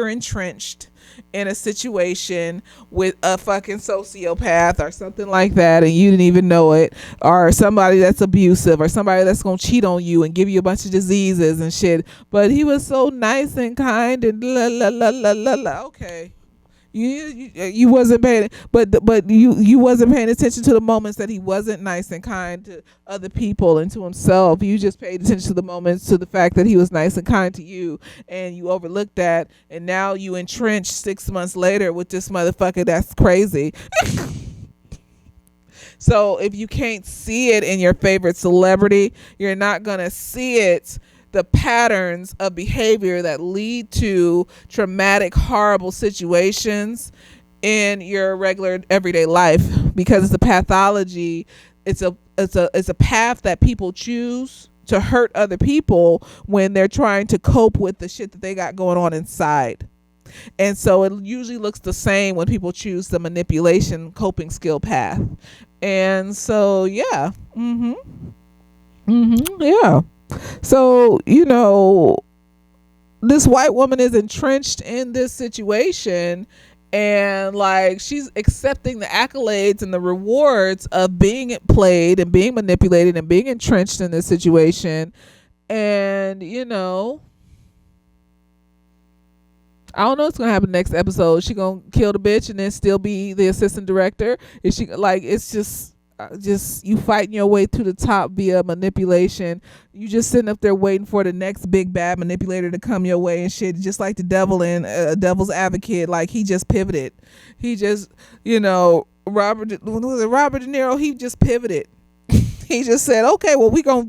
entrenched in a situation with a fucking sociopath or something like that, and you didn't even know it, or somebody that's abusive, or somebody that's gonna cheat on you and give you a bunch of diseases and shit, but he was so nice and kind and la la la la la la. Okay, You wasn't paying, but you wasn't paying attention to the moments that he wasn't nice and kind to other people and to himself. You just paid attention to the moments, to the fact that he was nice and kind to you, and you overlooked that, and now you entrenched 6 months later with this motherfucker. That's crazy. So if you can't see it in your favorite celebrity, you're not gonna see it, the patterns of behavior that lead to traumatic, horrible situations in your regular everyday life, because it's a pathology. It's a path that people choose to hurt other people when they're trying to cope with the shit that they got going on inside. And so it usually looks the same when people choose the manipulation coping skill path. And so yeah. Yeah. So, this white woman is entrenched in this situation, and like she's accepting the accolades and the rewards of being played and being manipulated and being entrenched in this situation. And I don't know what's gonna happen next episode. She gonna kill the bitch and then still be the assistant director? Is she like? It's just you fighting your way to the top via manipulation. You just sitting up there waiting for the next big bad manipulator to come your way and shit. Just like the devil in Devil's Advocate. Like he just pivoted. He just Robert De Niro. He just pivoted. He just said, okay, well, we gonna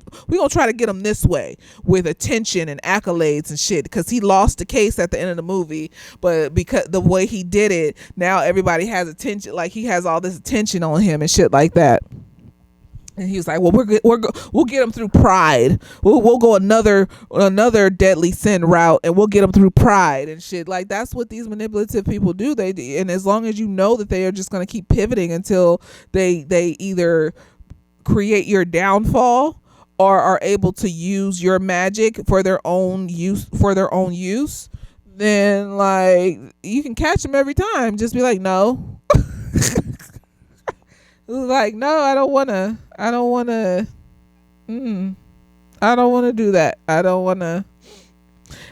try to get him this way with attention and accolades and shit, because he lost the case at the end of the movie, but because the way he did it, now everybody has attention, like he has all this attention on him and shit like that. And he was like, well, we'll get him through pride. We'll go another deadly sin route, and we'll get him through pride and shit. Like that's what these manipulative people do. And as long as you know that they are just gonna keep pivoting until they either create your downfall or are able to use your magic for their own use, then like you can catch them every time. Just be like, no. Like, no, I don't want to do that. I don't want to.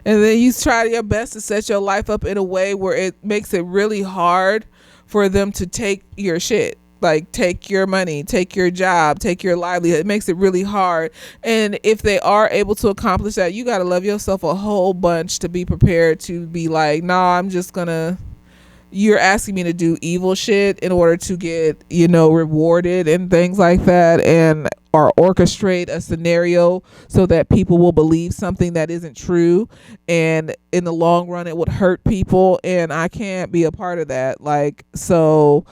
And then you try your best to set your life up in a way where it makes it really hard for them to take your shit. Like take your money, take your job, take your livelihood. It makes it really hard. And if they are able to accomplish that, you got to love yourself a whole bunch to be prepared to be like, nah, I'm just gonna, you're asking me to do evil shit in order to get, rewarded and things like that, and or orchestrate a scenario so that people will believe something that isn't true, and in the long run it would hurt people, and I can't be a part of that. Like, so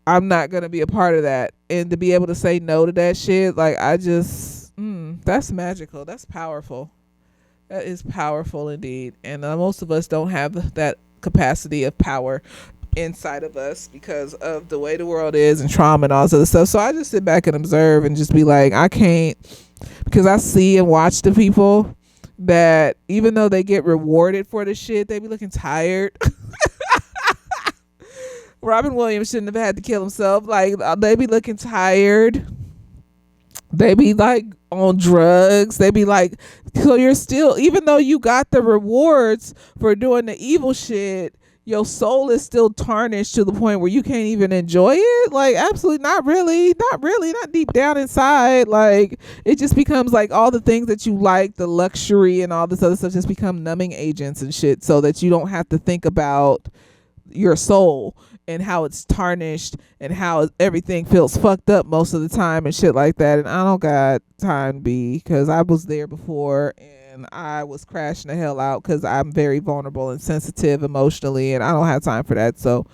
I'm not gonna be a part of that. And to be able to say no to that shit, like I just that's magical. That's powerful. That is powerful indeed. And most of us don't have that capacity of power inside of us because of the way the world is and trauma and all this other stuff. So I just sit back and observe and just be like, I can't, because I see and watch the people that even though they get rewarded for the shit, they be looking tired. Robin Williams shouldn't have had to kill himself. Like, they be looking tired. They be like on drugs. They be like, so you're still, even though you got the rewards for doing the evil shit, your soul is still tarnished to the point where you can't even enjoy it. Like, absolutely not really, not deep down inside. Like, it just becomes like all the things that you like, the luxury and all this other stuff, just become numbing agents and shit, so that you don't have to think about your soul and how it's tarnished and how everything feels fucked up most of the time and shit like that. And I don't got time to be, because I was there before and I was crashing the hell out because I'm very vulnerable and sensitive emotionally, and I don't have time for that. So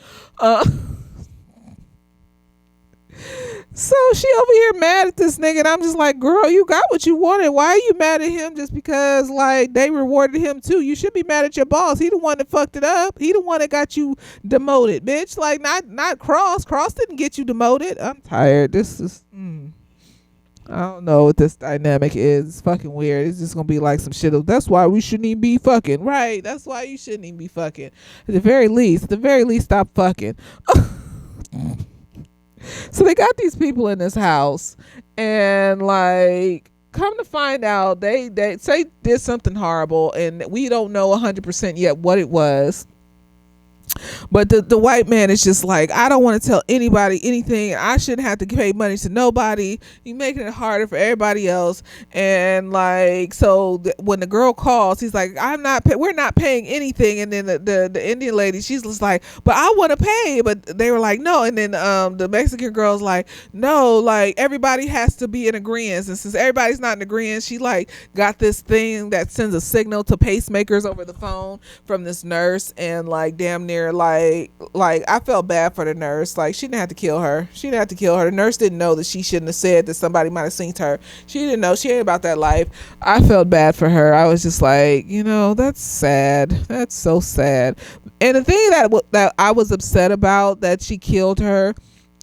so she over here mad at this nigga, and I'm just like, girl, you got what you wanted. Why are you mad at him just because like they rewarded him too? You should be mad at your boss. He the one that fucked it up. He the one that got you demoted, bitch. Like not Cross. Cross didn't get you demoted. I'm tired. This is I don't know what this dynamic is. It's fucking weird. It's just gonna be like some shit of, that's why we shouldn't even be fucking. Right. That's why you shouldn't even be fucking. At the very least, stop fucking. So they got these people in this house, and like, come to find out, they say did something horrible, and we don't know 100% yet what it was. But the white man is just like, I don't want to tell anybody anything. I shouldn't have to pay money to nobody. You making it harder for everybody else. And like, so when the girl calls, he's like, we're not paying anything. And then the Indian lady, she's just like, but I want to pay. But they were like, no. And then the Mexican girl's like, no, like everybody has to be in agreement. And since everybody's not in agreement, she like got this thing that sends a signal to pacemakers over the phone from this nurse. And like damn near like I felt bad for the nurse. Like she didn't have to kill her. The nurse didn't know that she shouldn't have said that somebody might have seen her. She didn't know. She ain't about that life. I felt bad for her. I was just like, that's sad. That's so sad. And the thing that I was upset about that she killed her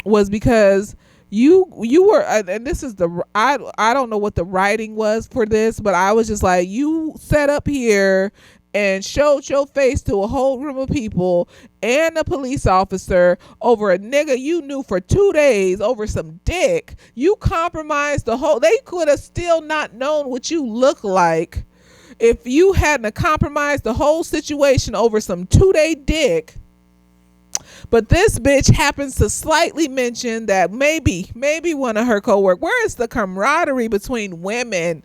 was because you were, and this is I don't know what the writing was for this, but I was just like, you set up here and showed your face to a whole room of people and a police officer over a nigga you knew for 2 days over some dick. You compromised they could have still not known what you look like if you hadn't compromised the whole situation over some 2-day dick. But this bitch happens to slightly mention that maybe one of her coworkers. Where is the camaraderie between women?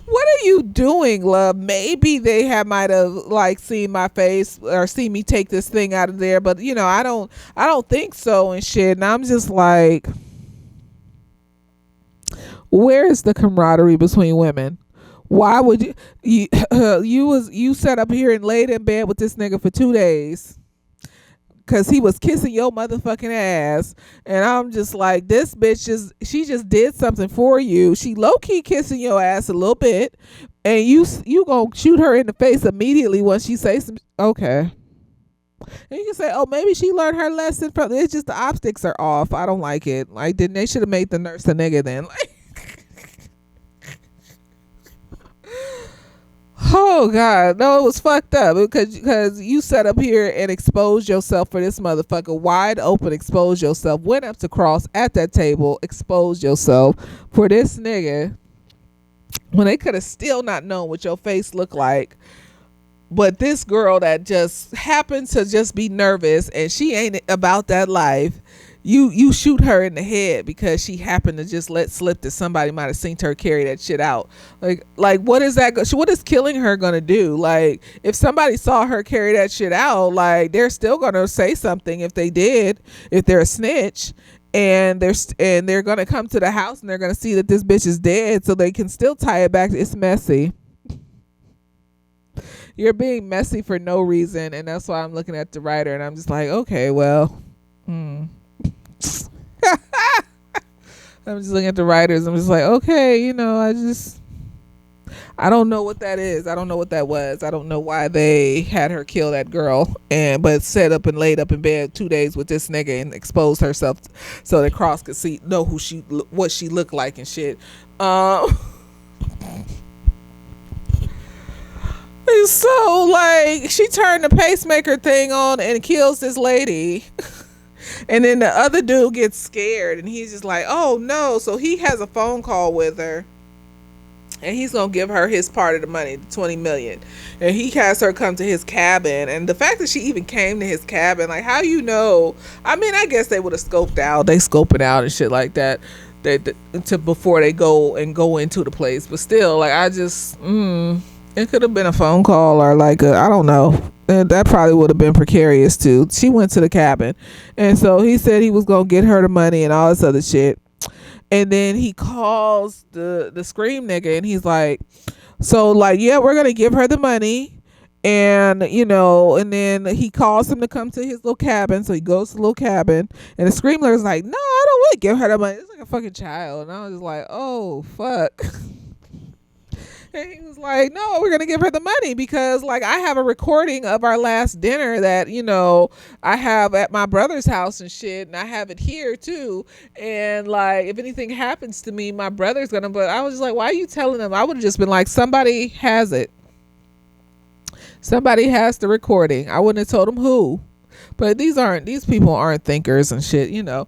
What are you doing, love? Maybe they might have like seen my face or seen me take this thing out of there, but I don't think so and shit. And I'm just like, where is the camaraderie between women? Why would you sat up here and laid in bed with this nigga for 2 days? Cause he was kissing your motherfucking ass, and I'm just like, this bitch she just did something for you. She low key kissing your ass a little bit, and you gonna shoot her in the face immediately once she say some. Okay, and you can say, oh, maybe she learned her lesson from. It's just the optics are off. I don't like it. Like, then they should have made the nurse a nigga then. Like, oh God, no, it was fucked up because you sat up here and exposed yourself for this motherfucker, wide open, exposed yourself, went up to cross at that table, exposed yourself for this nigga when they could have still not known what your face looked like. But this girl that just happened to just be nervous and she ain't about that life, you shoot her in the head because she happened to just let slip that somebody might have seen her carry that shit out. Like what is killing her gonna do? Like, if somebody saw her carry that shit out, like, they're still gonna say something if they're a snitch, and they're gonna come to the house and they're gonna see that this bitch is dead, so they can still tie it back. It's messy. You're being messy for no reason, and that's why I'm looking at the writer and I'm just like, okay, well, I'm just looking at the writers. I'm just like, okay, I don't know what that is. I don't know what that was. I don't know why they had her kill that girl, but set up and laid up in bed 2 days with this nigga and exposed herself so that Cross could know what she looked like and shit. So like, she turned the pacemaker thing on and kills this lady. And then the other dude gets scared and he's just like, oh no. So he has a phone call with her and he's gonna give her his part of the money, the 20 million. And he has her come to his cabin. And the fact that she even came to his cabin, like, how I mean, I guess they would have scoped out. They scope it out and shit like that. Before they go into the place. But still, like, I just it could have been a phone call or like I don't know. And that probably would have been precarious too. She went to the cabin, and so he said he was gonna get her the money and all this other shit. And then he calls the scream nigga, and he's like, so like, yeah, we're gonna give her the money, and and then he calls him to come to his little cabin. So he goes to the little cabin, and the scream nigga's like, no, I don't want to give her the money. It's like a fucking child. And I was just like, oh fuck. And he was like, no, we're going to give her the money because, like, I have a recording of our last dinner that, I have at my brother's house and shit. And I have it here, too. And, like, if anything happens to me, my brother's going to. But I was just like, why are you telling them? I would have just been like, somebody has it. Somebody has the recording. I wouldn't have told them who. But these people aren't thinkers and shit, you know.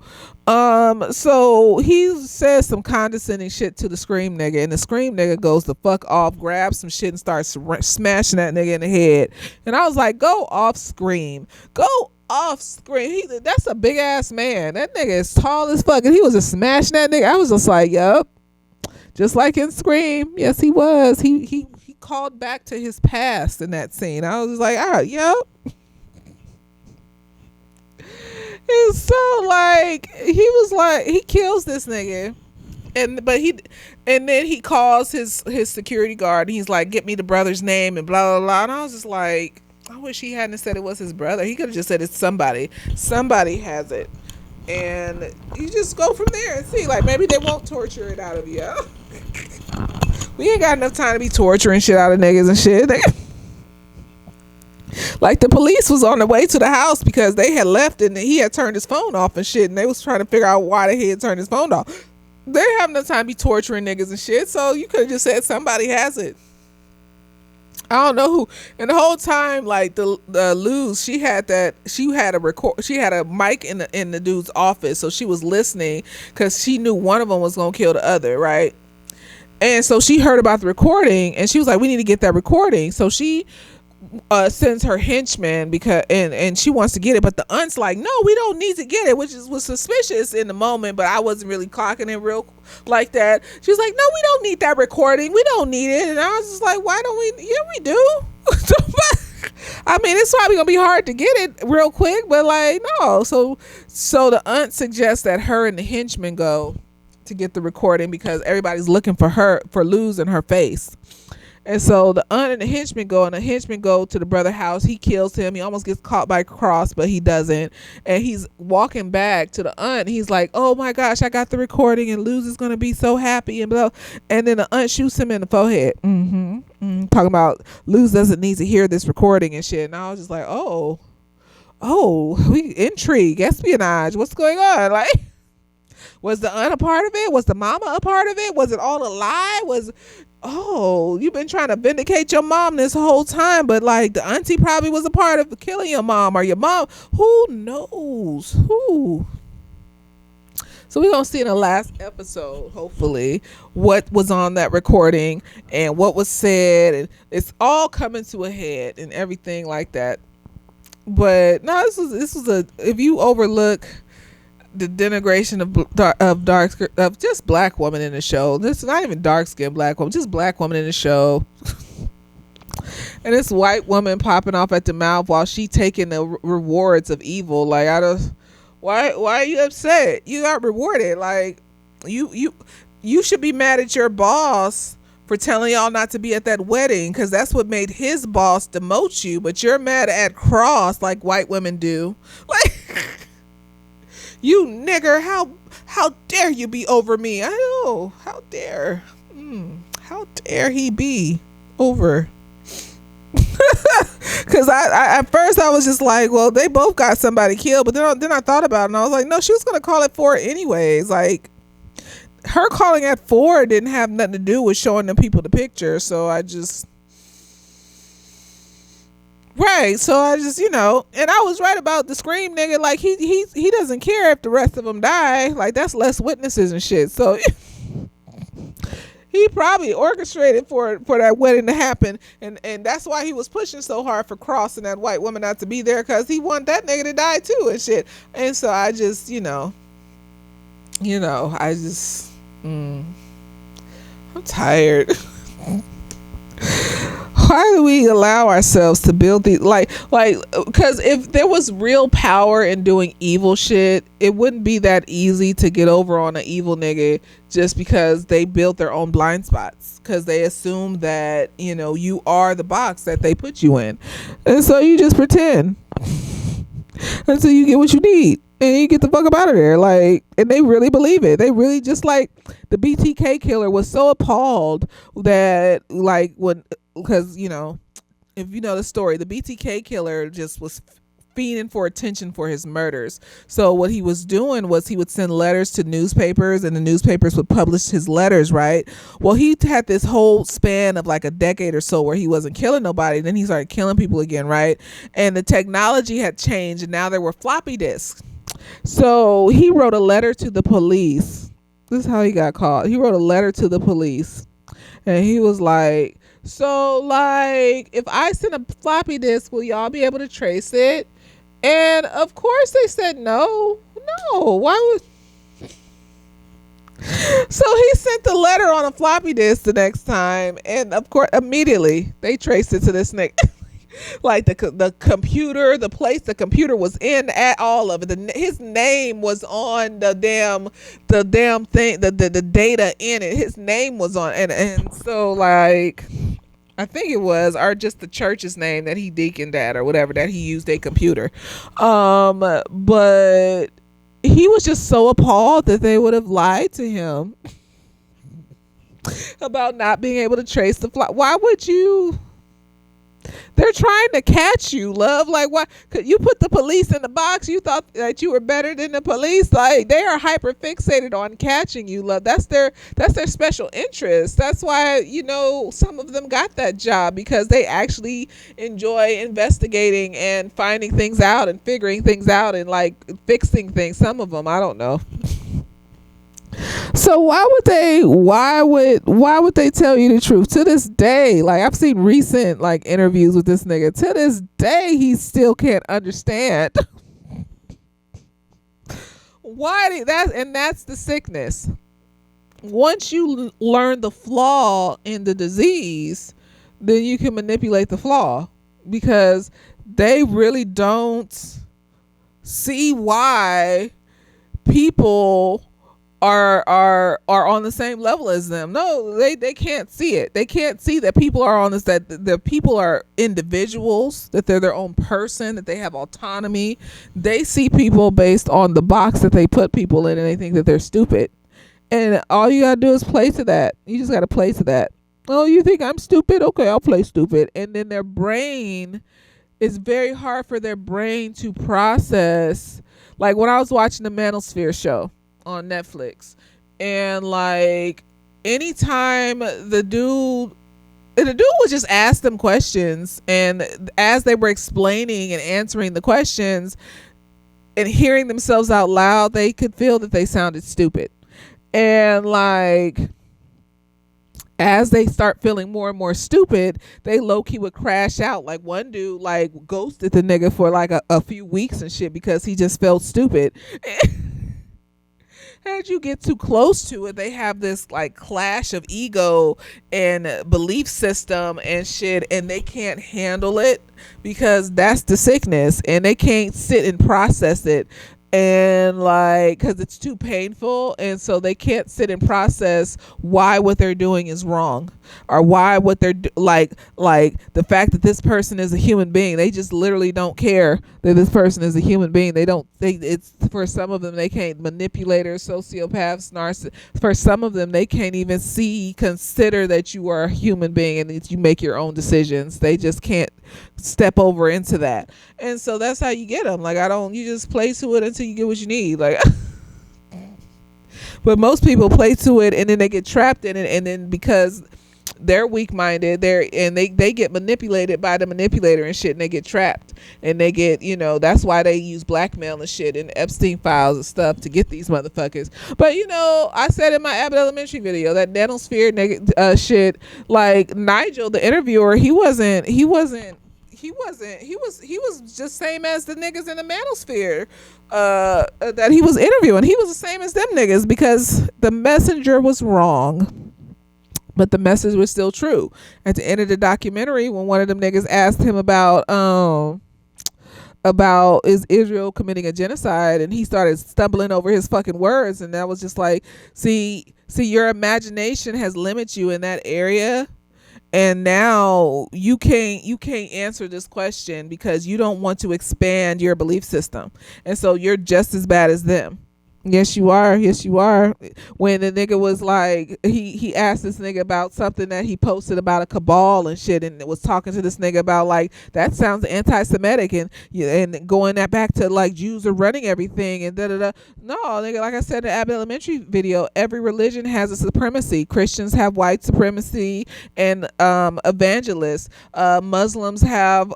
So he says some condescending shit to the scream nigga, and the scream nigga goes the fuck off, grabs some shit and starts smashing that nigga in the head. And I was like, go off, scream. Go off, scream. That's a big ass man. That nigga is tall as fuck, and he was just smashing that nigga. I was just like, yup. Just like in Scream. Yes, he was. He called back to his past in that scene. I was like, yup. And so like he kills this nigga, and then he calls his security guard, and he's like, get me the brother's name and blah blah blah. And I was just like, I wish he hadn't said it was his brother. He could have just said it's somebody has it, and you just go from there and see, like, maybe they won't torture it out of you. We ain't got enough time to be torturing shit out of niggas and shit. Like, the police was on the way to the house because they had left and he had turned his phone off and shit, and they was trying to figure out why the had turned his phone off. They didn't have enough time to be torturing niggas and shit, so you could have just said somebody has it. I don't know who. And the whole time, like, the Luz, she had a mic in the dude's office, so she was listening because she knew one of them was gonna kill the other, right? And so she heard about the recording, and she was like, we need to get that recording. So she sends her henchman because and she wants to get it, but the aunt's like, no, we don't need to get it, which was suspicious in the moment, but I wasn't really clocking it real like that. She's like, no, we don't need that recording, we don't need it. And I was just like, why don't we? Yeah, we do. I mean, it's probably gonna be hard to get it real quick, but like, no. So the aunt suggests that her and the henchman go to get the recording because everybody's looking for Luz in her face. And so the aunt and the henchman go, and the henchman go to the brother house. He kills him. He almost gets caught by Cross, but he doesn't. And he's walking back to the aunt. And he's like, oh my gosh, I got the recording, and Luz is going to be so happy and blah. And then the aunt shoots him in the forehead. Talking about Luz doesn't need to hear this recording and shit. And I was just like, oh, we intrigue, espionage. What's going on? Like, was the aunt a part of it? Was the mama a part of it? Was it all a lie? You've been trying to vindicate your mom this whole time, but like the auntie probably was a part of killing your mom, or your mom. Who knows? Who? So we're gonna see in the last episode, hopefully, what was on that recording and what was said, and it's all coming to a head and everything like that. But no, this was if you overlook the denigration of just black woman in the show. This is not even dark skinned black woman, just black woman in the show. And this white woman popping off at the mouth while she taking the rewards of evil. Like, why are you upset? You got rewarded. Like, you should be mad at your boss for telling y'all not to be at that wedding, because that's what made his boss demote you. But you're mad at Cross like white women do. Like, you nigger, how dare you be over me? I know, how dare he be over? Because I at first I was just like, well, they both got somebody killed, but then I thought about it, and I was like, no, she was gonna call it 4 anyways. Like, her calling at 4 didn't have nothing to do with showing the people the picture. So I just and I was right about the Scream nigga. Like, he doesn't care if the rest of them die. Like, that's less witnesses and shit. So he probably orchestrated for that wedding to happen, and that's why he was pushing so hard for Cross and that white woman not to be there, because he wanted that nigga to die too and shit. And so I just I'm tired. Why do we allow ourselves to build these, like, because if there was real power in doing evil shit, it wouldn't be that easy to get over on an evil nigga just because they built their own blind spots, because they assume that you are the box that they put you in, and so you just pretend until you get what you need and you get the fuck up out of there. Like, and they really believe it. They really, just like the BTK killer was so appalled that, like, because if you know the story, the BTK killer just was fiending for attention for his murders. So what he was doing was he would send letters to newspapers, and the newspapers would publish his letters, right? Well, he had this whole span of like a decade or so where he wasn't killing nobody. Then he started killing people again, right? And the technology had changed, and now there were floppy disks. So he wrote a letter to the police. This is how he got caught. He wrote a letter to the police, and he was like, so like, if I send a floppy disk, will y'all be able to trace it? And of course they said no. Why would? So he sent the letter on a floppy disk the next time, and of course immediately they traced it to this nigga. Like the computer, the place the computer was in, at all of it. His name was on the damn thing, the data in it. His name was on, and so like, I think it was, or just the church's name that he deaconed at or whatever, that he used a computer. But he was just so appalled that they would have lied to him about not being able to trace the fly. Why would you? They're trying to catch you, love. Like, why could you put the police in the box? You thought that you were better than the police. Like, they are hyper fixated on catching you, love. That's their special interest. That's why, you know, some of them got that job, because they actually enjoy investigating and finding things out and figuring things out and like fixing things. Some of them, I don't know. So why would they tell you the truth? To this day, like, I've seen recent like interviews with this nigga. To this day, he still can't understand why that's the sickness. Once you learn the flaw in the disease, then you can manipulate the flaw, because they really don't see why people are on the same level as them. No, they can't see it. They can't see that people are on this, that the people are individuals, that they're their own person, that they have autonomy. They see people based on the box that they put people in, and they think that they're stupid. And all you gotta do is play to that. You just gotta play to that. Oh, you think I'm stupid? Okay, I'll play stupid. And then their brain, it's very hard for their brain to process. Like, when I was watching the Manosphere show on Netflix, and like, anytime the dude would just ask them questions, and as they were explaining and answering the questions and hearing themselves out loud, they could feel that they sounded stupid. And like, as they start feeling more and more stupid, they low-key would crash out. Like, one dude like ghosted the nigga for like a few weeks and shit, because he just felt stupid. As you get too close to it, they have this like clash of ego and belief system and shit, and they can't handle it, because that's the sickness, and they can't sit and process it, and like, because it's too painful, and so they can't sit and process why what they're doing is wrong, or why what they're like the fact that this person is a human being. They just literally don't care that this person is a human being. It's, for some of them, they can't, manipulators, sociopaths, narcissists, for some of them, they can't even consider that you are a human being and that you make your own decisions. They just can't step over into that. And so that's how you get them. Like, you just play to it until you get what you need. Like, but most people play to it, and then they get trapped in it, and then because they're weak-minded, they get manipulated by the manipulator and shit, and they get trapped, and they get, you know, that's why they use blackmail and shit and Epstein files and stuff to get these motherfuckers. But, you know, I said in my Abbott Elementary video, that Nanosphere shit, like, Nigel, the interviewer, he was just same as the niggas in the Manosphere that he was interviewing. He was the same as them niggas, because the messenger was wrong, but the message was still true. At the end of the documentary, when one of them niggas asked him about is Israel committing a genocide, and he started stumbling over his fucking words, and that was just like, see, your imagination has limited you in that area. And now you can't answer this question because you don't want to expand your belief system. And so you're just as bad as them. Yes, you are. Yes, you are. When the nigga was like, he asked this nigga about something that he posted about a cabal and shit, and was talking to this nigga about like that sounds anti-Semitic, and going that back to like Jews are running everything and da da da. No, nigga, like I said in the Abbott Elementary video, every religion has a supremacy. Christians have white supremacy and evangelists. Muslims have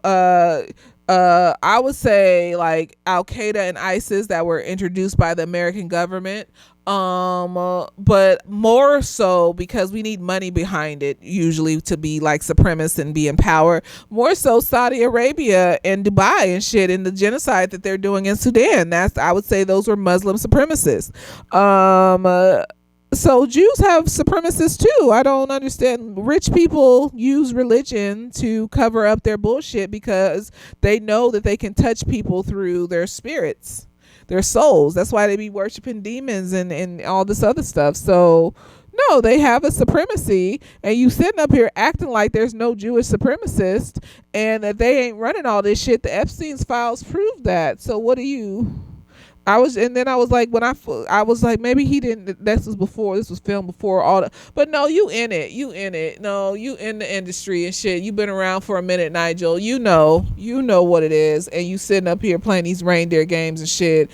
I would say like Al Qaeda and ISIS that were introduced by the American government. But more so because we need money behind it, usually to be like supremacists and be in power. More so Saudi Arabia and Dubai and shit, and the genocide that they're doing in Sudan. I would say those were Muslim supremacists. So Jews have supremacists too. I don't understand. Rich people use religion to cover up their bullshit because they know that they can touch people through their spirits, their souls. That's why they be worshiping demons and all this other stuff. So no, they have a supremacy, and you sitting up here acting like there's no Jewish supremacist and that they ain't running all this shit. The Epstein's files prove that. So what do you? And then I was like, I was like, maybe he didn't. This was filmed before all the. But no, you in it. No, you in the industry and shit. You been around for a minute, Nigel. You know what it is, and you sitting up here playing these reindeer games and shit,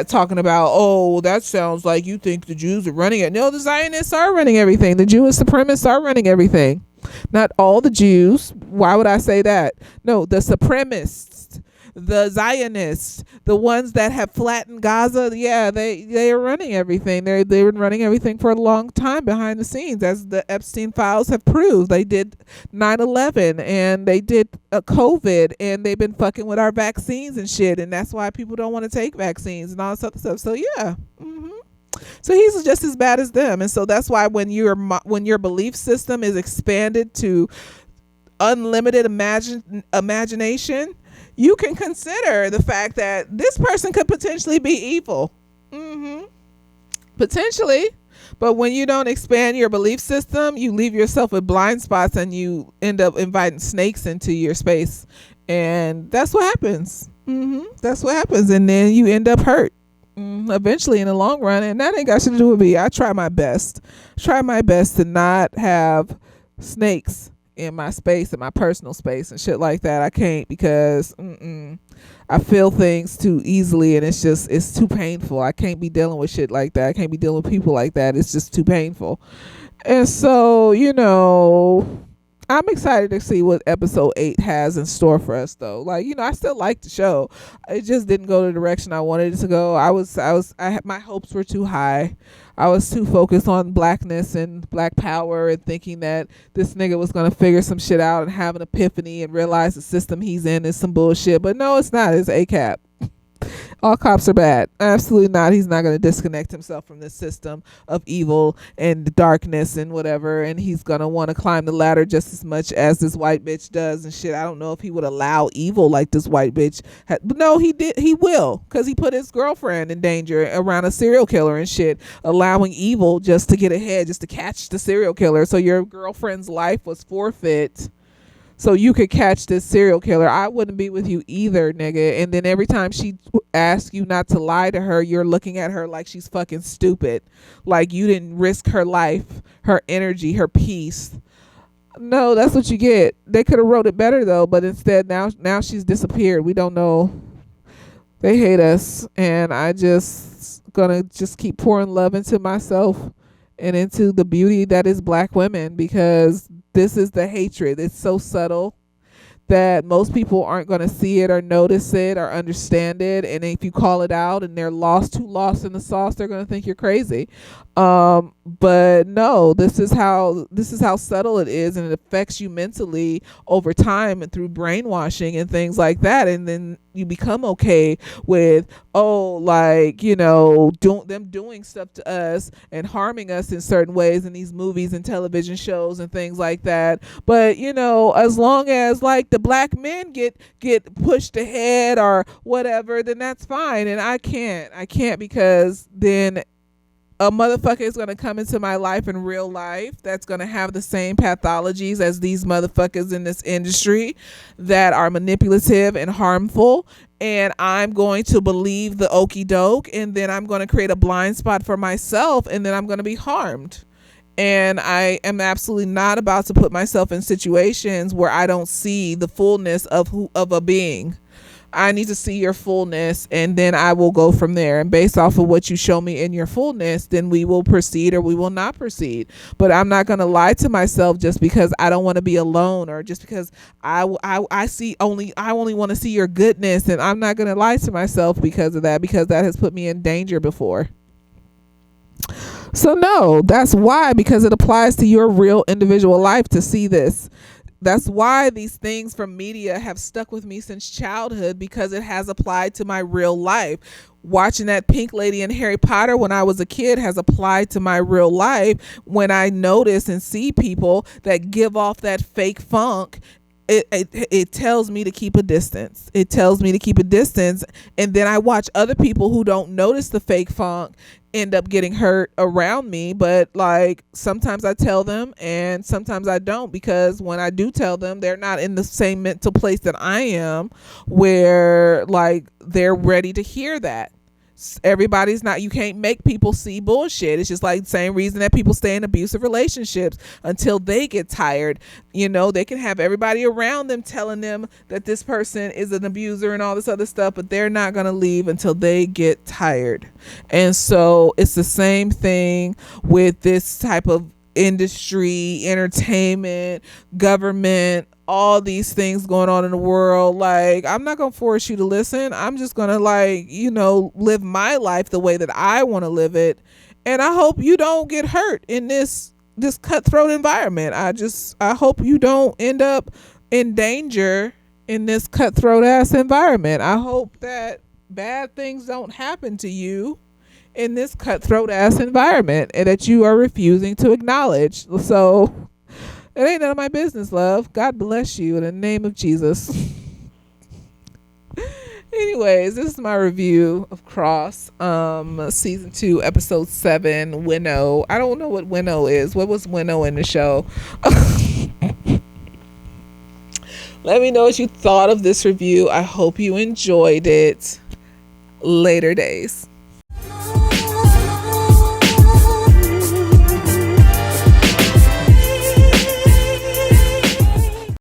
talking about, oh, that sounds like you think the Jews are running it. No, the Zionists are running everything. The Jewish supremacists are running everything. Not all the Jews. Why would I say that? No, the supremacists. The Zionists, the ones that have flattened Gaza, yeah, they are running everything. They've been running everything for a long time behind the scenes, as the Epstein files have proved. They did 9/11 and they did COVID, and they've been fucking with our vaccines and shit, and that's why people don't want to take vaccines and all this other stuff. So yeah. So he's just as bad as them, and so that's why when your belief system is expanded to unlimited imagination, you can consider the fact that this person could potentially be evil. Potentially. But when you don't expand your belief system, you leave yourself with blind spots and you end up inviting snakes into your space. And that's what happens. That's what happens. And then you end up hurt. Eventually in the long run. And that ain't got shit to do with me. I try my best. To not have snakes in my space, in my personal space and shit like that. I can't, because I feel things too easily, and it's too painful. I can't be dealing with shit like that. I can't be dealing with people like that. It's just too painful. And so, I'm excited to see what episode 8 has in store for us, though. Like, I still like the show. It just didn't go the direction I wanted it to go. My hopes were too high. I was too focused on blackness and black power and thinking that this nigga was going to figure some shit out and have an epiphany and realize the system he's in is some bullshit. But no, it's not. It's ACAB. All cops are bad. Absolutely not. He's not going to disconnect himself from this system of evil and darkness and whatever. And he's going to want to climb the ladder just as much as this white bitch does and shit. I don't know if he would allow evil like this white bitch. But no, he did. He will, because he put his girlfriend in danger around a serial killer and shit, allowing evil just to get ahead, just to catch the serial killer. So your girlfriend's life was forfeit so you could catch this serial killer. I wouldn't be with you either, nigga. And then every time she asks you not to lie to her, you're looking at her like she's fucking stupid. Like you didn't risk her life, her energy, her peace. No, that's what you get. They could have wrote it better, though. But instead, now she's disappeared. We don't know. They hate us. And I just gonna just keep pouring love into myself and into the beauty that is black women, because this is the hatred. It's so subtle that most people aren't going to see it or notice it or understand it. And if you call it out and they're too lost in the sauce, they're going to think you're crazy. But no, this is how subtle it is, and it affects you mentally over time and through brainwashing and things like that. And then you become okay with, them doing stuff to us and harming us in certain ways in these movies and television shows and things like that. But as long as like the black men get pushed ahead or whatever, then that's fine. And I can't because then a motherfucker is going to come into my life in real life that's going to have the same pathologies as these motherfuckers in this industry that are manipulative and harmful, and I'm going to believe the okey doke, and then I'm going to create a blind spot for myself, and then I'm going to be harmed. And I am absolutely not about to put myself in situations where I don't see the fullness of a being. I need to see your fullness, and then I will go from there. And based off of what you show me in your fullness, then we will proceed or we will not proceed. But I'm not going to lie to myself just because I don't want to be alone, or just because I only want to see your goodness. And I'm not going to lie to myself because of that, because that has put me in danger before. So no, that's why, because it applies to your real individual life to see this. That's why these things from media have stuck with me since childhood, because it has applied to my real life. Watching that pink lady in Harry Potter when I was a kid has applied to my real life. When I notice and see people that give off that fake funk, it tells me to keep a distance. It tells me to keep a distance. And then I watch other people who don't notice the fake funk end up getting hurt around me. But like, sometimes I tell them and sometimes I don't, because when I do tell them, they're not in the same mental place that I am, where like they're ready to hear that. Everybody's not, you can't make people see bullshit. It's just like the same reason that people stay in abusive relationships until they get tired. You know, they can have everybody around them telling them that this person is an abuser and all this other stuff, but they're not going to leave until they get tired. And so it's the same thing with this type of industry, entertainment, government, all these things going on in the world. Like, I'm not gonna force you to listen. I'm just gonna, like, you know, live my life the way that I want to live it, and I hope you don't get hurt in this cutthroat environment. I hope you don't end up in danger in this cutthroat ass environment. I hope that bad things don't happen to you in this cutthroat ass environment, and that you are refusing to acknowledge. So it ain't none of my business, love. God bless you in the name of Jesus. Anyways, this is my review of Cross, season 2, episode 7, Winnow. I don't know what Winnow is. What was Winnow in the show? Let me know what you thought of this review. I hope you enjoyed it. Later days.